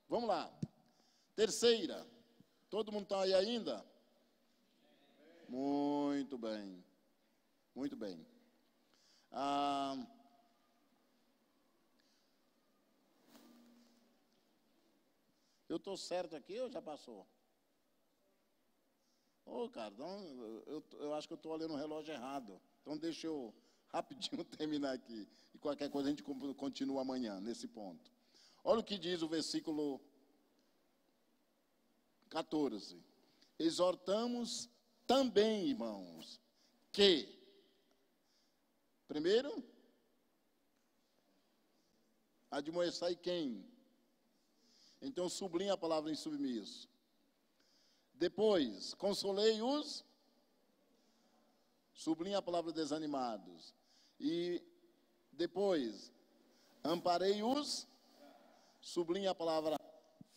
Vamos lá. Terceira. Todo mundo está aí ainda? Muito bem. Muito bem. Eu estou certo aqui ou já passou? Cara, então, eu acho que eu estou olhando o relógio errado. Então, deixa eu rapidinho terminar aqui. E qualquer coisa a gente continua amanhã, nesse ponto. Olha o que diz o versículo 14. Exortamos também, irmãos, que, primeiro, admoestai quem? Então, sublinha a palavra insubmisso. Depois, consolei os, sublinha a palavra desanimados. E depois, amparei os, sublinha a palavra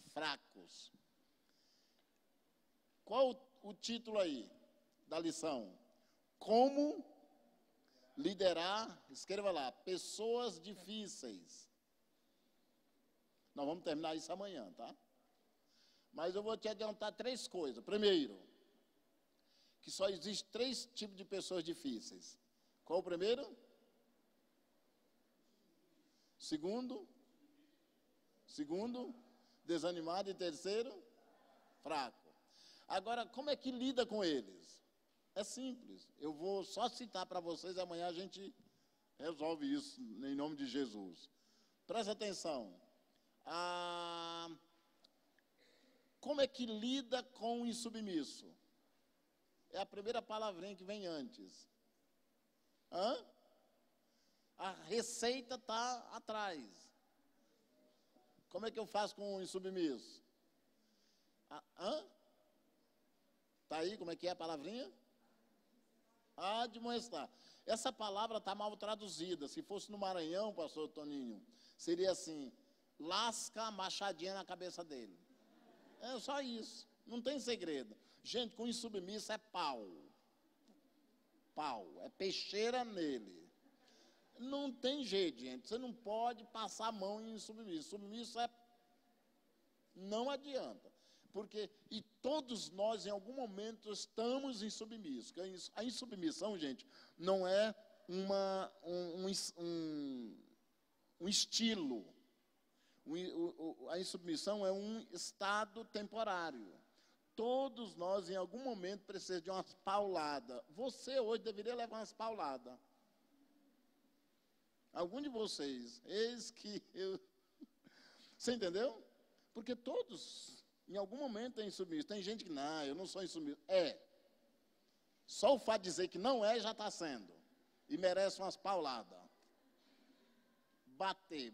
fracos. Qual o título aí da lição? Como liderar, escreva lá, pessoas difíceis. Nós vamos terminar isso amanhã, tá? Mas eu vou te adiantar 3 coisas. Primeiro, que só existe 3 tipos de pessoas difíceis. Qual o primeiro? Segundo, desanimado. E terceiro, fraco. Agora, como é que lida com eles? É simples. Eu vou só citar para vocês, amanhã a gente resolve isso, em nome de Jesus. Presta atenção. como é que lida com o insubmisso? É a primeira palavrinha que vem antes. Hã? A receita está atrás. Como é que eu faço com o insubmisso? Hã? Está aí, como é que é a palavrinha? Admoestar. Essa palavra está mal traduzida. Se fosse no Maranhão, pastor Toninho, seria assim, lasca a machadinha na cabeça dele. É só isso, não tem segredo. Gente, com insubmisso é pau. Pau, é peixeira nele. Não tem jeito, gente. Você não pode passar a mão em insubmisso. Submisso é... Não adianta. Porque, e todos nós, em algum momento, estamos insubmissos. A insubmissão, gente, não é um estilo. A insubmissão é um estado temporário. Todos nós, em algum momento, precisamos de umas pauladas. Você hoje deveria levar umas pauladas. Algum de vocês. Eis que eu... Você entendeu? Porque todos, em algum momento, é insubmisso. Tem gente que, não, eu não sou insubmisso. É. Só o fato de dizer que não é, já está sendo. E merece umas pauladas. Bater.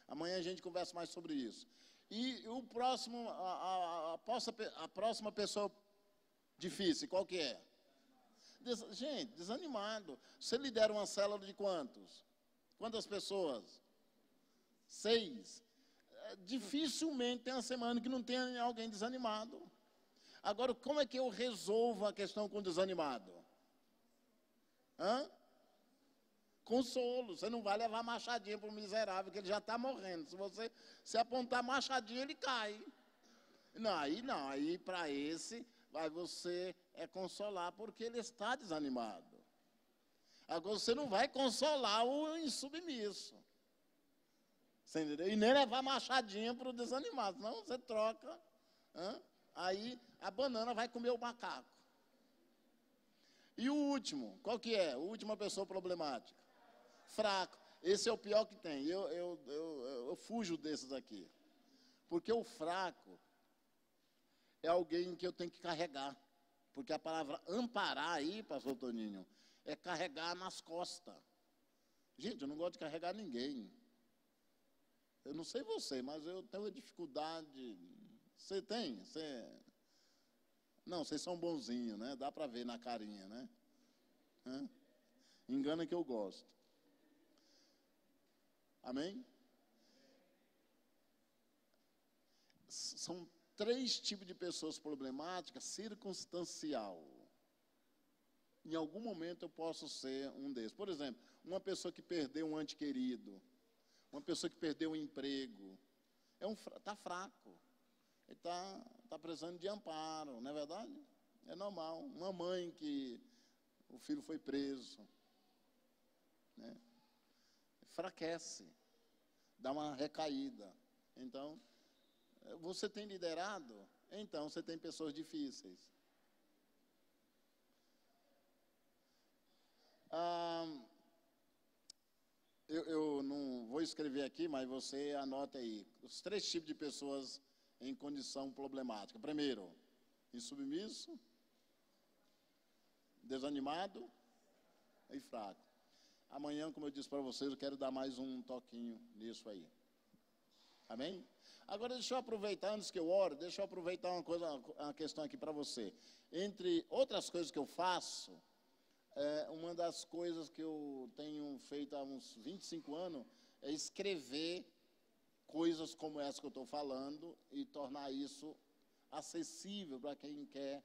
Amanhã a gente conversa mais sobre isso. E o próximo, a próxima pessoa difícil, qual que é? Gente, desanimado. Você lidera uma célula de quantos? Quantas pessoas? 6. Dificilmente tem uma semana que não tenha alguém desanimado. Agora, como é que eu resolvo a questão com o desanimado? Hã? Consolo. Você não vai levar machadinha para o miserável, que ele já está morrendo. Se você se apontar machadinha, ele cai. Não, aí para esse, você consolar, porque ele está desanimado. Agora, você não vai consolar o insubmisso. Você entendeu? E nem levar machadinha para o desanimado, senão você troca. Aí a banana vai comer o macaco. E o último, qual que é? A última pessoa problemática. Fraco. Esse é o pior que tem. Eu fujo desses aqui. Porque o fraco é alguém que eu tenho que carregar. Porque a palavra amparar aí, pastor Toninho, é carregar nas costas. Gente, eu não gosto de carregar ninguém. Eu não sei você, mas eu tenho uma dificuldade. Você tem? Não, vocês são bonzinhos, né? Dá para ver na carinha, né? Engana que eu gosto. Amém? São 3 tipos de pessoas problemáticas, circunstancial. Em algum momento eu posso ser um desses. Por exemplo, uma pessoa que perdeu um ente querido, uma pessoa que perdeu um emprego, está fraco. Ele está precisando de amparo, não é verdade? É normal. Uma mãe que o filho foi preso, né? Enfraquece, dá uma recaída. Então, você tem liderado, então você tem pessoas difíceis. Eu não vou escrever aqui, mas você anota aí. Os 3 tipos de pessoas em condição problemática. Primeiro, insubmisso, desanimado e fraco. Amanhã, como eu disse para vocês, eu quero dar mais um toquinho nisso aí. Amém? Agora, deixa eu aproveitar, antes que eu ore, deixa eu aproveitar uma questão aqui para você. Entre outras coisas que eu faço, uma das coisas que eu tenho feito há uns 25 anos é escrever coisas como essa que eu estou falando e tornar isso acessível para quem quer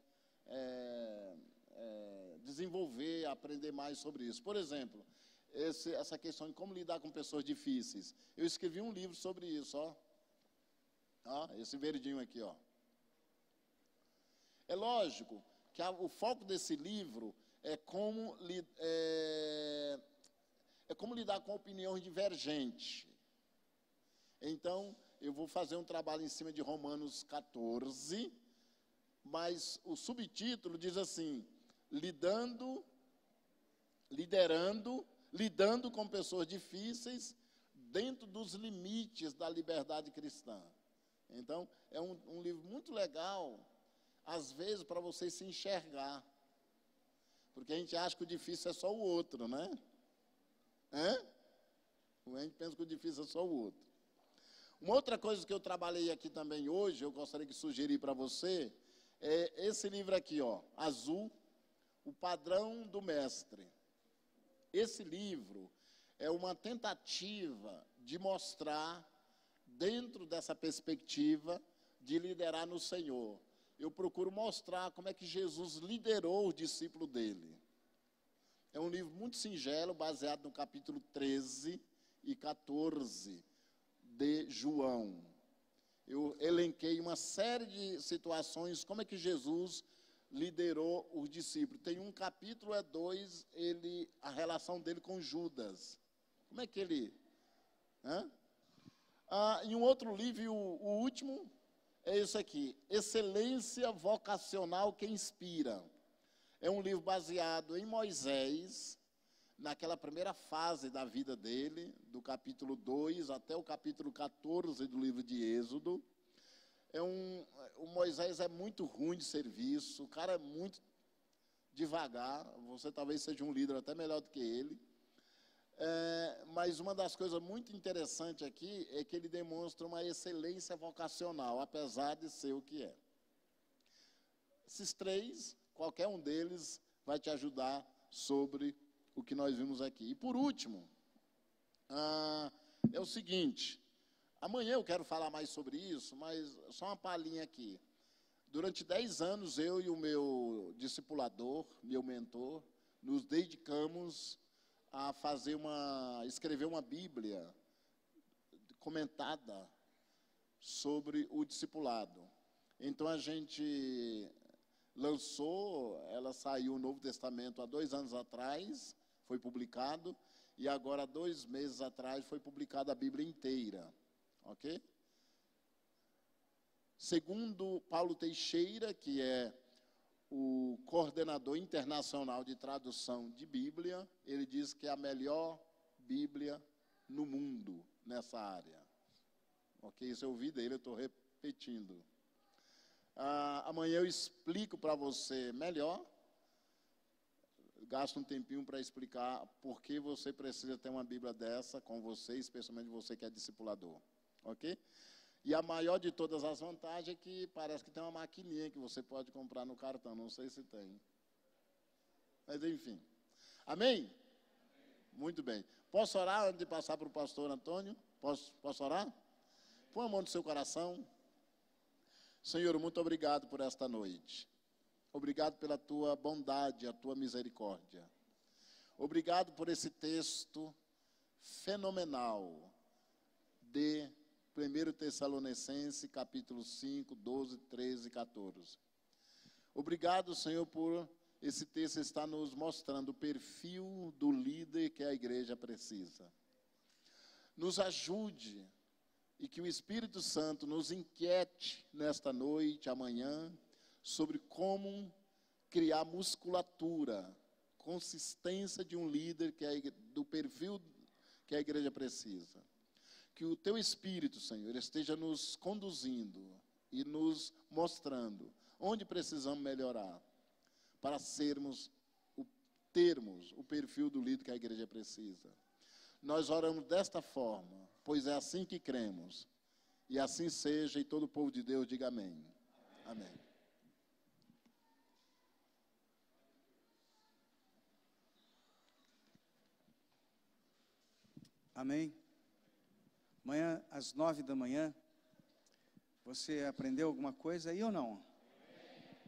desenvolver, aprender mais sobre isso. Por exemplo, essa questão de como lidar com pessoas difíceis. Eu escrevi um livro sobre isso, ó. Esse verdinho aqui, ó. É lógico que o foco desse livro é como lidar com opiniões divergentes. Então, eu vou fazer um trabalho em cima de Romanos 14, mas o subtítulo diz assim, lidando com pessoas difíceis dentro dos limites da liberdade cristã. Então, é um livro muito legal, às vezes, para você se enxergar. Porque a gente acha que o difícil é só o outro, né? A gente pensa que o difícil é só o outro. Uma outra coisa que eu trabalhei aqui também hoje, eu gostaria de sugerir para você, é esse livro aqui, ó, azul, O Padrão do Mestre. Esse livro é uma tentativa de mostrar, dentro dessa perspectiva, de liderar no Senhor. Eu procuro mostrar como é que Jesus liderou o discípulo dele. É um livro muito singelo, baseado no capítulo 13 e 14 de João. Eu elenquei uma série de situações, como é que Jesus liderou os discípulos. Tem um capítulo, 2, a relação dele com Judas. Como é que ele... em um outro livro, o último, é esse aqui, Excelência Vocacional que Inspira. É um livro baseado em Moisés, naquela primeira fase da vida dele, do capítulo 2 até o capítulo 14 do livro de Êxodo. O Moisés é muito ruim de serviço, o cara é muito devagar, você talvez seja um líder até melhor do que ele. Mas uma das coisas muito interessantes aqui é que ele demonstra uma excelência vocacional, apesar de ser o que é. Esses três, qualquer um deles vai te ajudar sobre o que nós vimos aqui. E por último, é o seguinte, amanhã eu quero falar mais sobre isso, mas só uma palhinha aqui. Durante 10 anos, eu e o meu discipulador, meu mentor, nos dedicamos a escrever uma Bíblia comentada sobre o discipulado. Então a gente ela saiu o Novo Testamento há 2 anos atrás, foi publicado, e agora há 2 meses atrás foi publicada a Bíblia inteira, ok? Segundo Paulo Teixeira, que é o coordenador internacional de tradução de Bíblia, ele diz que é a melhor Bíblia no mundo nessa área. Ok, isso eu ouvi dele, eu estou repetindo. Amanhã eu explico para você melhor, gasto um tempinho para explicar por que você precisa ter uma Bíblia dessa com você, especialmente você que é discipulador. Ok? E a maior de todas as vantagens é que parece que tem uma maquininha que você pode comprar no cartão. Não sei se tem. Mas, enfim. Amém? Muito bem. Posso orar antes de passar para o pastor Antônio? Posso orar? Põe a mão no seu coração. Senhor, muito obrigado por esta noite. Obrigado pela tua bondade, a tua misericórdia. Obrigado por esse texto fenomenal de 1 Tessalonicenses, capítulo 5, 12, 13 e 14. Obrigado, Senhor, por esse texto estar nos mostrando o perfil do líder que a igreja precisa. Nos ajude e que o Espírito Santo nos inquiete nesta noite, amanhã, sobre como criar musculatura, consistência de um líder do perfil que a igreja precisa. Que o teu Espírito, Senhor, esteja nos conduzindo e nos mostrando onde precisamos melhorar para termos o perfil do líder que a igreja precisa. Nós oramos desta forma, pois é assim que cremos. E assim seja, e todo o povo de Deus diga amém. Amém. Amém. Amanhã, às 9 da manhã, você aprendeu alguma coisa aí ou não?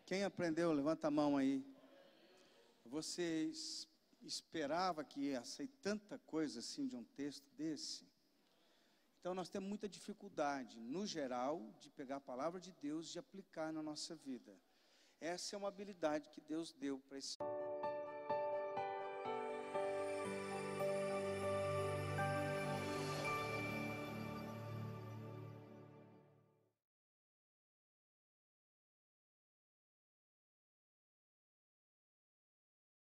Quem aprendeu, levanta a mão aí. Você esperava que ia sair tanta coisa assim de um texto desse? Então nós temos muita dificuldade, no geral, de pegar a palavra de Deus e de aplicar na nossa vida. Essa é uma habilidade que Deus deu para esse